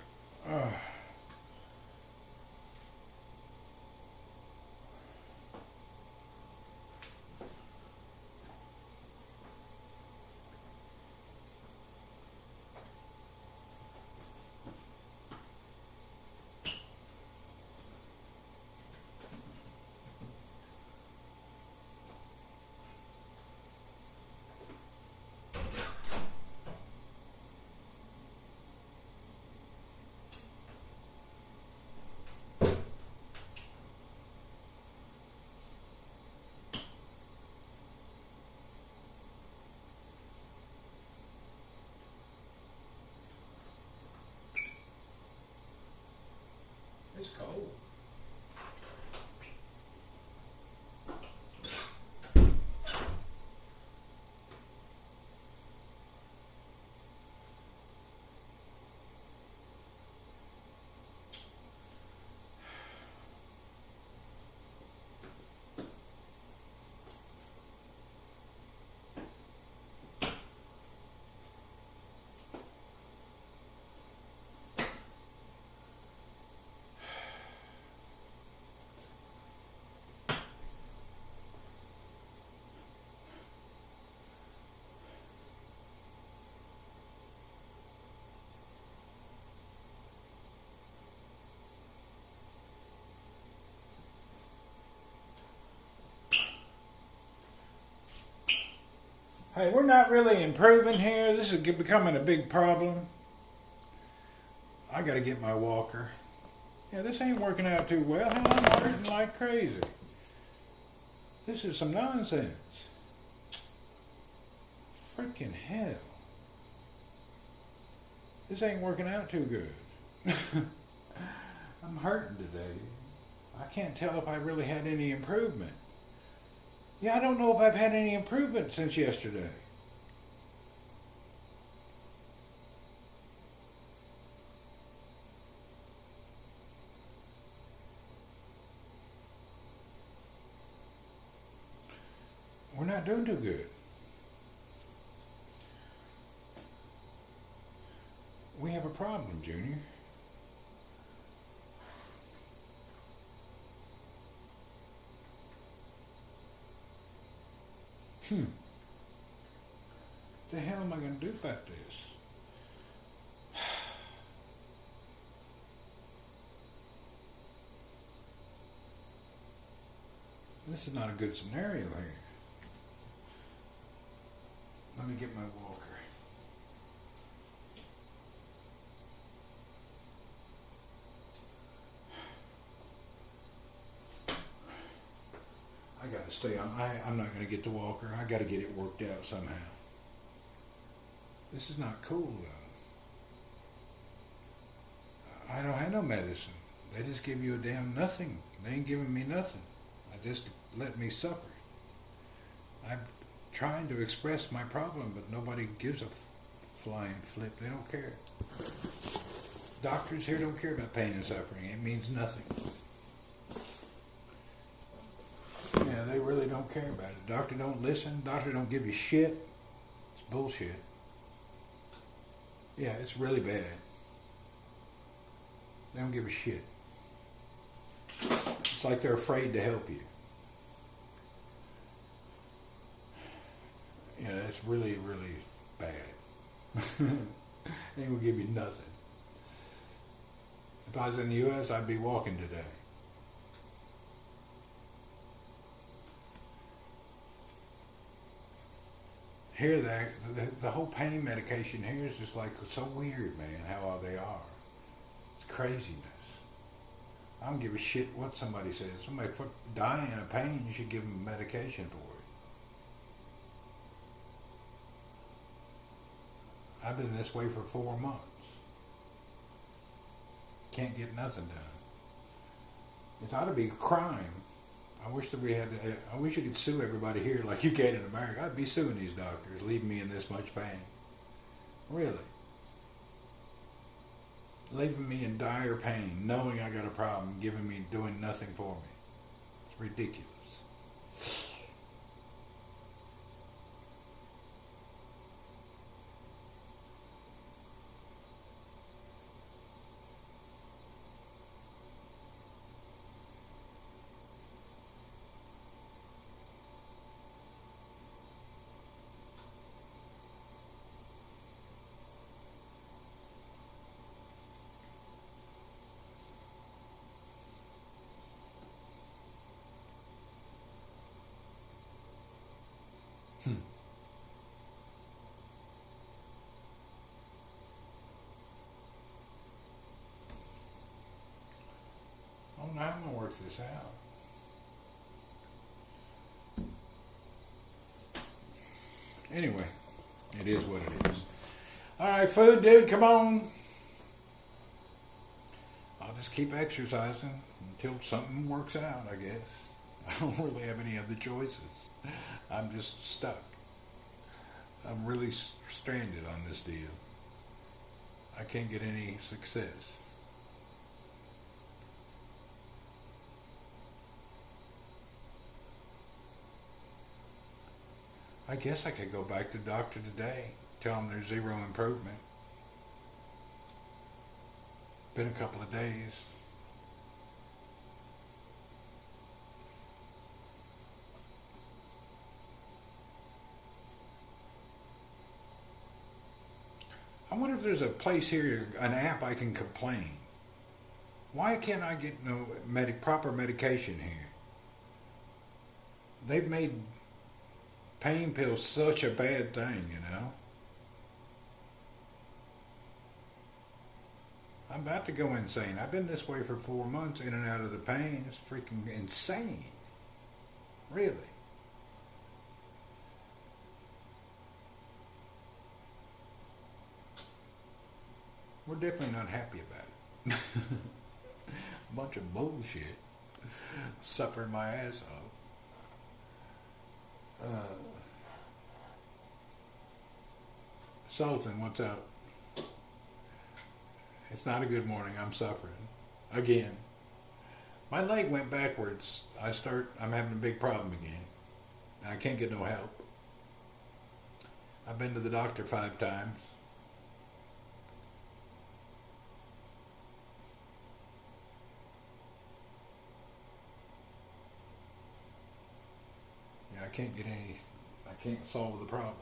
Oh. It's cold. Hey, we're not really improving here. This is becoming a big problem. I gotta get my walker. Yeah, this ain't working out too well. Hell, I'm hurting like crazy. This is some nonsense. Freaking hell. This ain't working out too good. I'm hurting today. I can't tell if I really had any improvement. Yeah, I don't know if I've had any improvement since yesterday. We're not doing too good. We have a problem, Junior. What the hell am I going to do about this? This is not a good scenario here. Let me get my walker. stay on. I'm not going to get the walker. I got to get it worked out somehow. This is not cool, though. I don't have no medicine. They just give you a damn nothing. They ain't giving me nothing. I just let me suffer. I'm trying to express my problem, but nobody gives a flying flip. They don't care. Doctors here don't care about pain and suffering. It means nothing. Yeah, they really don't care about it. Doctor don't listen. Doctor don't give you shit. It's bullshit. Yeah, it's really bad. They don't give a shit. It's like they're afraid to help you. Yeah, that's really, really bad. They ain't gonna give you nothing. If I was in the U.S., I'd be walking today. Here, the whole pain medication here is just like so weird, man, how all they are. It's craziness. I don't give a shit what somebody says. Somebody dying of pain, you should give them medication for it. I've been this way for 4 months. Can't get nothing done. It ought to be a crime. I wish that I wish you could sue everybody here like you can in America. I'd be suing these doctors, leaving me in this much pain. Really. Leaving me in dire pain, knowing I got a problem, doing nothing for me. It's ridiculous. I don't know how I'm going to work this out. Anyway, it is what it is. Alright, food dude, come on. I'll just keep exercising until something works out, I guess. I don't really have any other choices. I'm just stuck. I'm really stranded on this deal. I can't get any success. I guess I could go back to the doctor today, tell him there's zero improvement. Been a couple of days. I wonder if there's a place here, an app I can complain. Why can't I get no proper medication here? They've made pain pills such a bad thing, you know. I'm about to go insane. I've been this way for 4 months, in and out of the pain. It's freaking insane. Really. We're definitely not happy about it. Bunch of bullshit. Suffering my ass off. Sultan, what's up? It's not a good morning. I'm suffering. Again. My leg went backwards. I'm having a big problem again. I can't get no help. I've been to the doctor 5 times. Yeah, I can't solve the problem.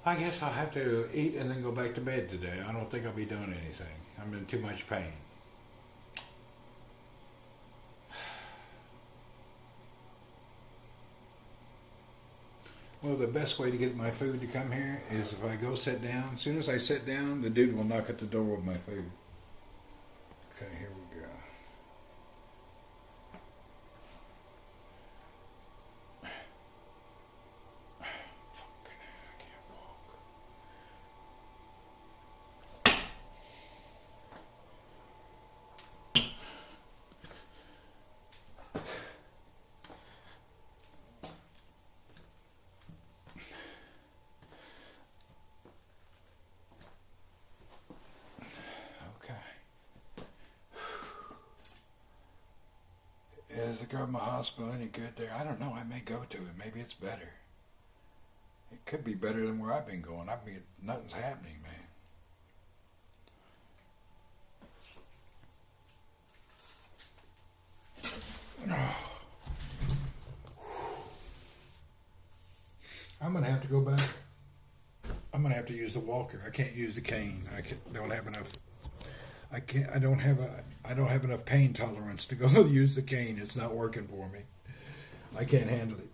I guess I'll have to eat and then go back to bed today. I don't think I'll be doing anything. I'm in too much pain. Well, the best way to get my food to come here is if I go sit down. As soon as I sit down, the dude will knock at the door with my food. Okay, here we go. government hospital any good there? I don't know. I may go to it. Maybe it's better. It could be better than where I've been going. I mean, nothing's happening, man. I'm gonna have to go back. I'm gonna have to use the walker. I can't use the cane. Don't have enough. I can't. I don't have enough pain tolerance to go use the cane. It's not working for me. I can't handle it.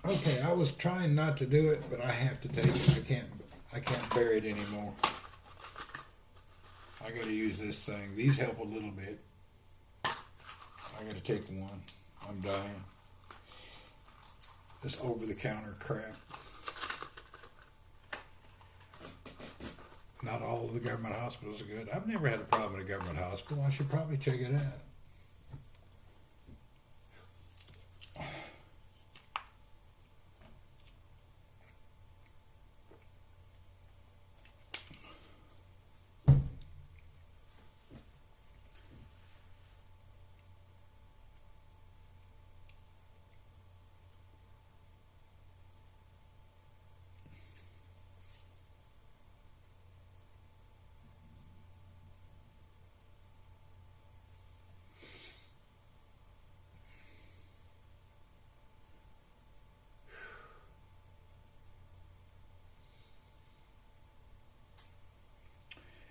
Okay, I was trying not to do it, but I have to take it. I can't bear it anymore. I got to use this thing. These help a little bit. I got to take one. I'm dying. This over-the-counter crap. Not all of the government hospitals are good. I've never had a problem at a government hospital. I should probably check it out.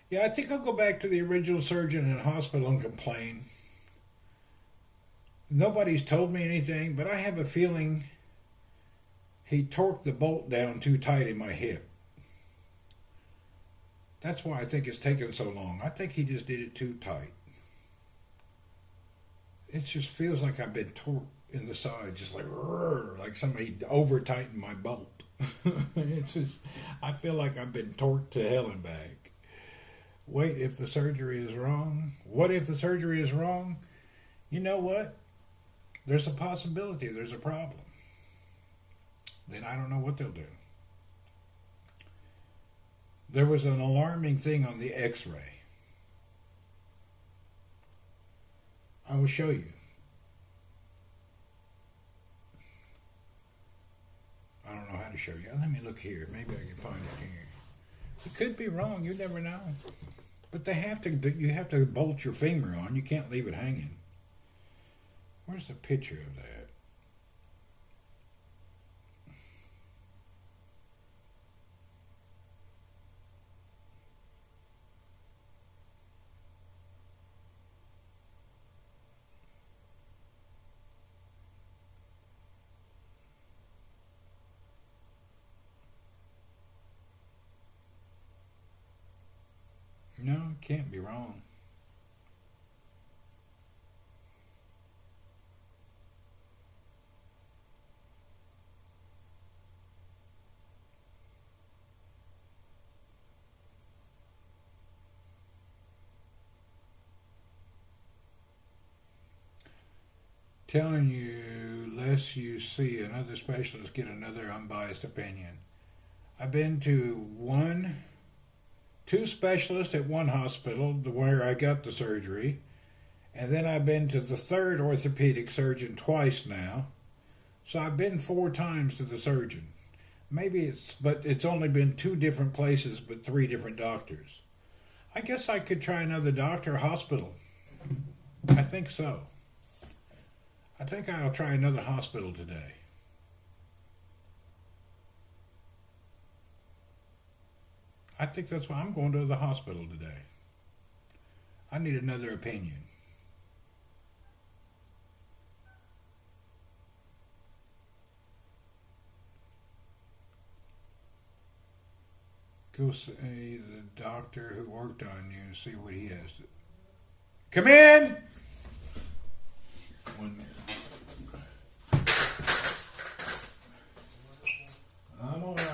Yeah, I think I'll go back to the original surgeon in hospital and complain. Nobody's told me anything, but I have a feeling he torqued the bolt down too tight in my hip. That's why I think it's taken so long. I think he just did it too tight. It just feels like I've been torqued in the side, just like somebody over tightened my bolt. It's just, I feel like I've been torqued to hell and back. Wait, if the surgery is wrong? What if the surgery is wrong? You know what? There's a possibility there's a problem. Then I don't know what they'll do. There was an alarming thing on the x-ray. I will show you. I don't know how to show you. Let me look here. Maybe I can find it here. It could be wrong. You never know. But you have to bolt your femur on. You can't leave it hanging. Where's the picture of that? No, it can't be wrong. Telling you, lest you see another specialist, get another unbiased opinion. I've been to two specialists at one hospital where I got the surgery, and then I've been to the third orthopedic surgeon twice now. So I've been 4 times to the surgeon. But it's only been 2 different places, but 3 different doctors. I guess I could try another doctor or hospital. I think so. I think I'll try another hospital today. I think that's why I'm going to the hospital today. I need another opinion. Go see the doctor who worked on you and see what he has to. Come in! 1 minute. I'm all right.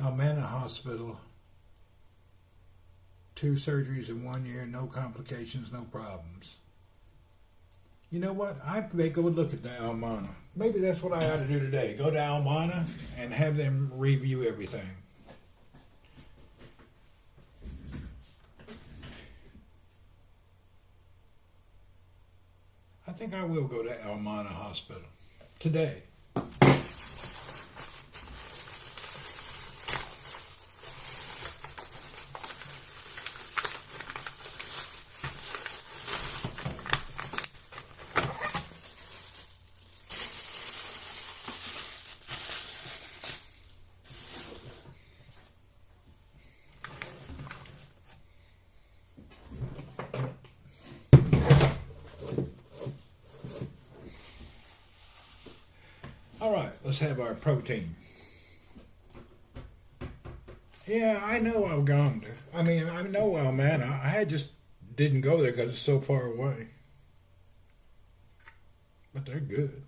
Almana Hospital. 2 surgeries in 1 year, no complications, no problems. You know what? I may go look at the Almana. Maybe that's what I ought to do today. Go to Almana and have them review everything. I think I will go to Almana Hospital today. All right, let's have our protein. Yeah, I know Algonda. I know Almana. I just didn't go there because it's so far away. But they're good.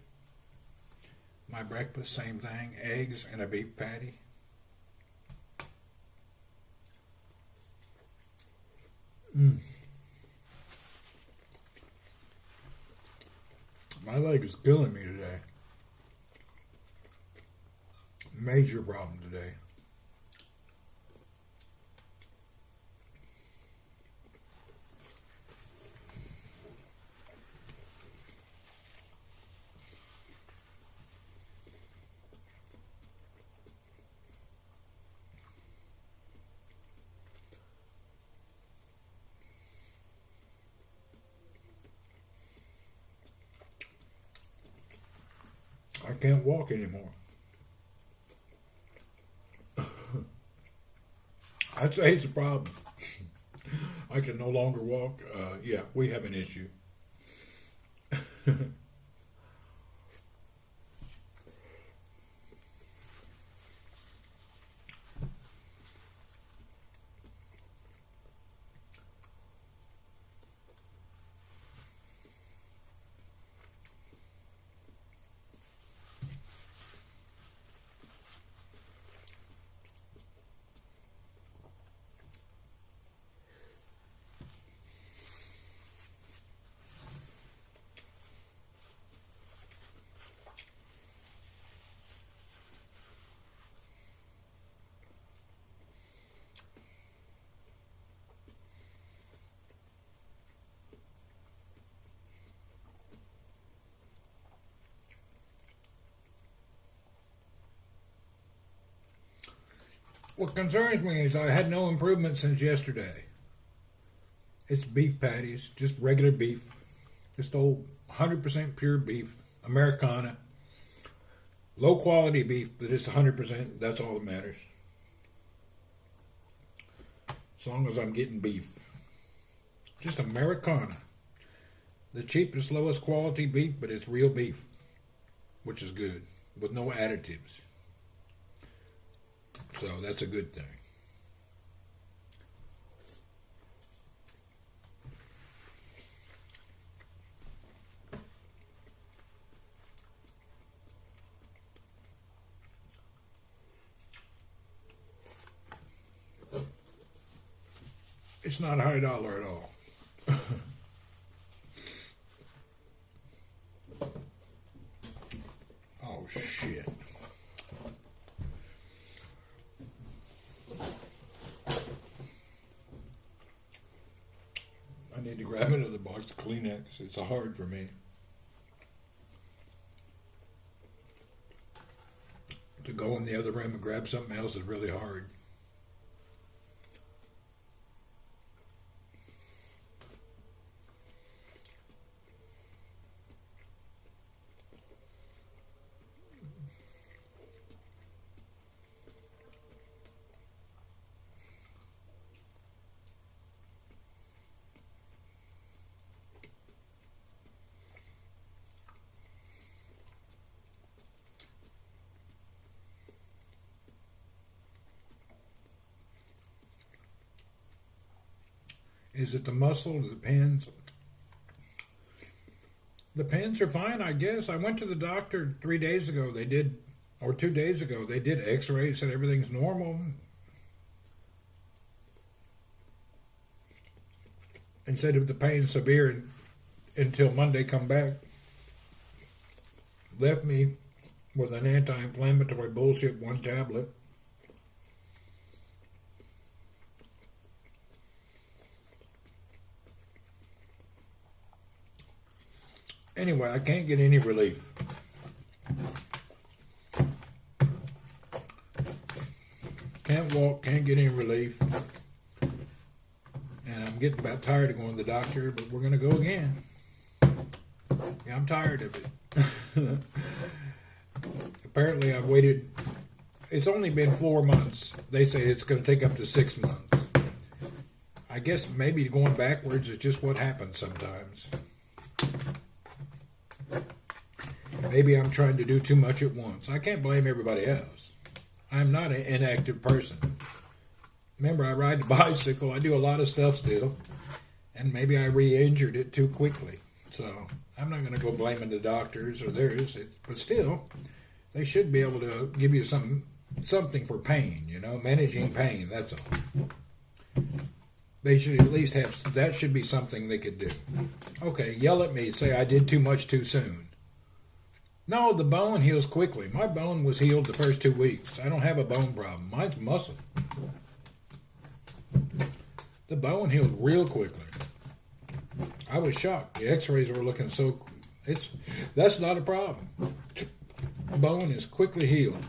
My breakfast, same thing. Eggs and a beef patty. My leg is killing me today. Major problem today. I can't walk anymore. I'd say it's a problem. I can no longer walk. Yeah, we have an issue. What concerns me is I had no improvement since yesterday. It's beef patties, just regular beef, just old 100% pure beef, Americana, low quality beef, but it's 100%. That's all that matters. As long as I'm getting beef, just Americana, the cheapest, lowest quality beef, but it's real beef, which is good with no additives. So that's a good thing. It's not $100 at all. Oh, shit. I need to grab another box of Kleenex. It's hard for me to go in the other room and grab something else is really hard. Is it the muscle or the pins? The pins are fine, I guess. I went to the doctor 3 days ago. They did or 2 days ago, they did x-rays, said everything's normal. And said if the pain's severe until Monday come back. Left me with an anti-inflammatory bullshit 1 tablet. Anyway, I can't get any relief. Can't walk, can't get any relief. And I'm getting about tired of going to the doctor, but we're going to go again. Yeah, I'm tired of it. Apparently, I've waited. It's only been 4 months. They say it's going to take up to 6 months. I guess maybe going backwards is just what happens sometimes. Maybe I'm trying to do too much at once. I can't blame everybody else. I'm not an inactive person. Remember, I ride the bicycle. I do a lot of stuff still. And maybe I re-injured it too quickly. So I'm not going to go blaming the doctors or theirs. But still, they should be able to give you something for pain, managing pain, that's all. They should at least have, that should be something they could do. Okay, yell at me, say I did too much too soon. No, the bone heals quickly. My bone was healed the first 2 weeks. I don't have a bone problem. Mine's muscle. The bone healed real quickly. I was shocked. The x-rays were looking so... That's not a problem. Bone is quickly healed.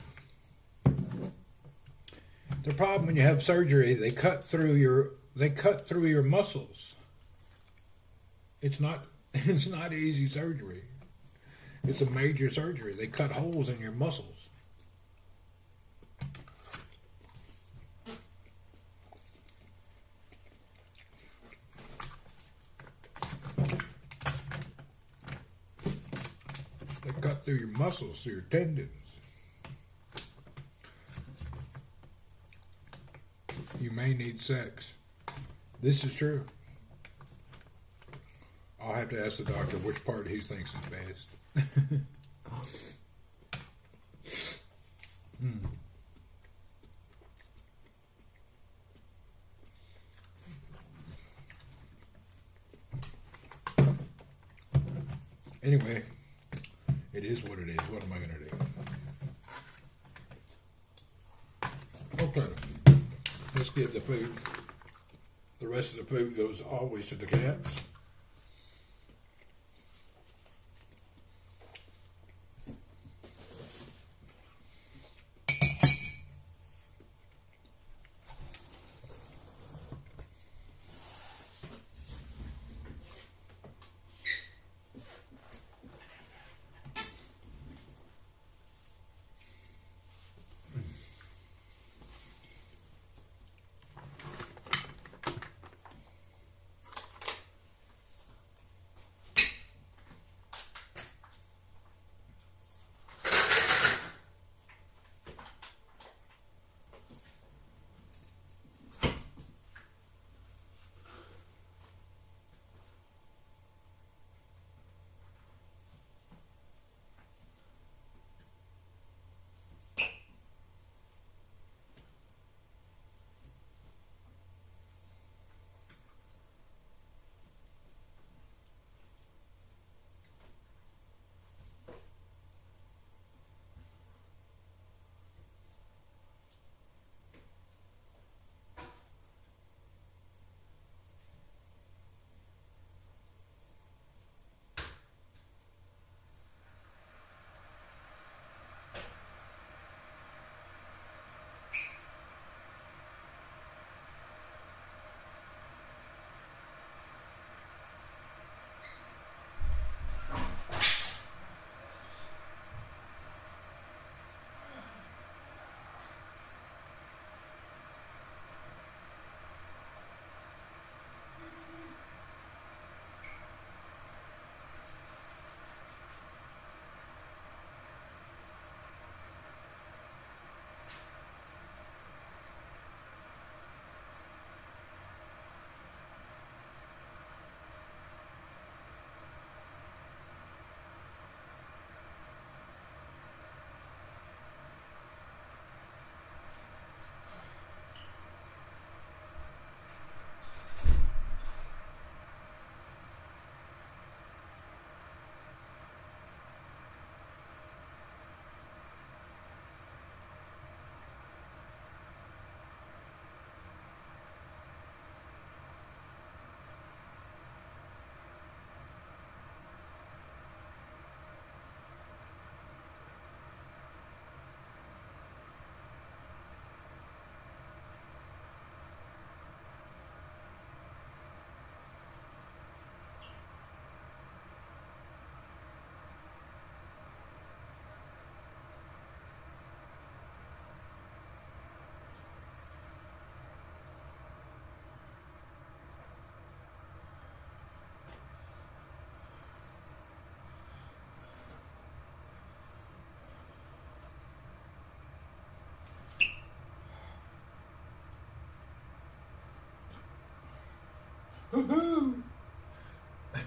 The problem when you have surgery, they cut through your muscles. It's not easy surgery. It's a major surgery. They cut holes in your muscles. They cut through your muscles, through your tendons. You may need sex. This is true. I'll have to ask the doctor which part he thinks is best. Anyway, it is what it is. What am I going to do? Okay, let's get the food. The rest of the food goes always to the cats.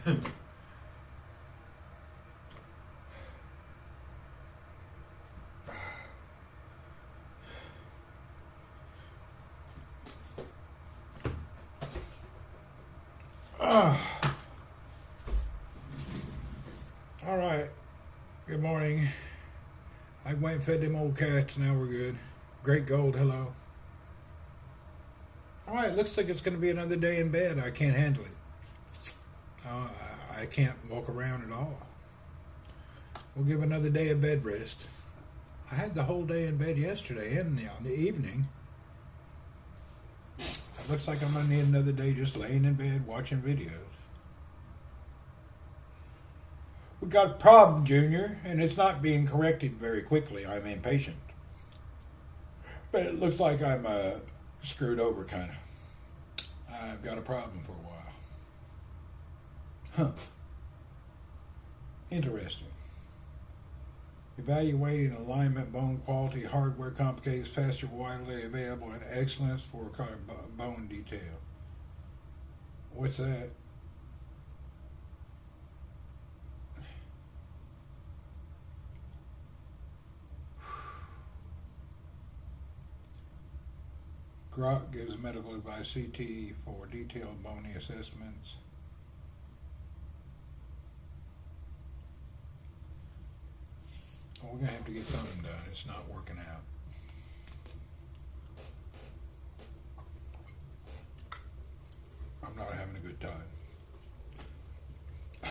All right. Good morning. I went and fed them old cats. Now we're good. Great Gold, hello. All right. Looks like it's going to be another day in bed. I can't handle it. I can't walk around at all. We'll give another day of bed rest. I had the whole day in bed yesterday and in the evening. It looks like I'm going to need another day just laying in bed watching videos. We got a problem, Junior, and it's not being corrected very quickly. I'm impatient. But it looks like I'm screwed over, kind of. I've got a problem for a while. Huh. Interesting. Evaluating alignment, bone quality, hardware complicates, faster, widely available, and excellence for bone detail. What's that? Grok gives medical advice, CT, for detailed bony assessments. Well, we're going to have to get something done. It's not working out. I'm not having a good time.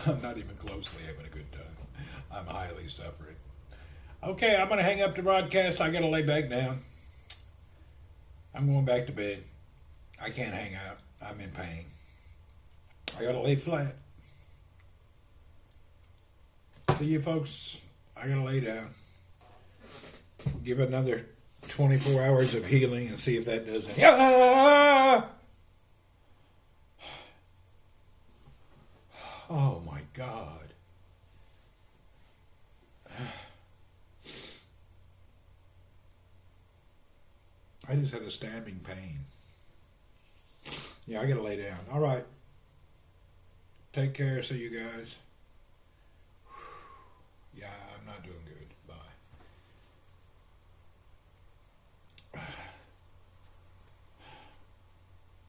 I'm not even closely having a good time. I'm highly suffering. Okay, I'm going to hang up the broadcast. I got to lay back down. I'm going back to bed. I can't hang out. I'm in pain. I got to lay flat. See you folks. I got to lay down. Give another 24 hours of healing and see if that does anything. Oh my God. I just had a stabbing pain. Yeah, I gotta lay down. All right. Take care. See you guys. Yeah.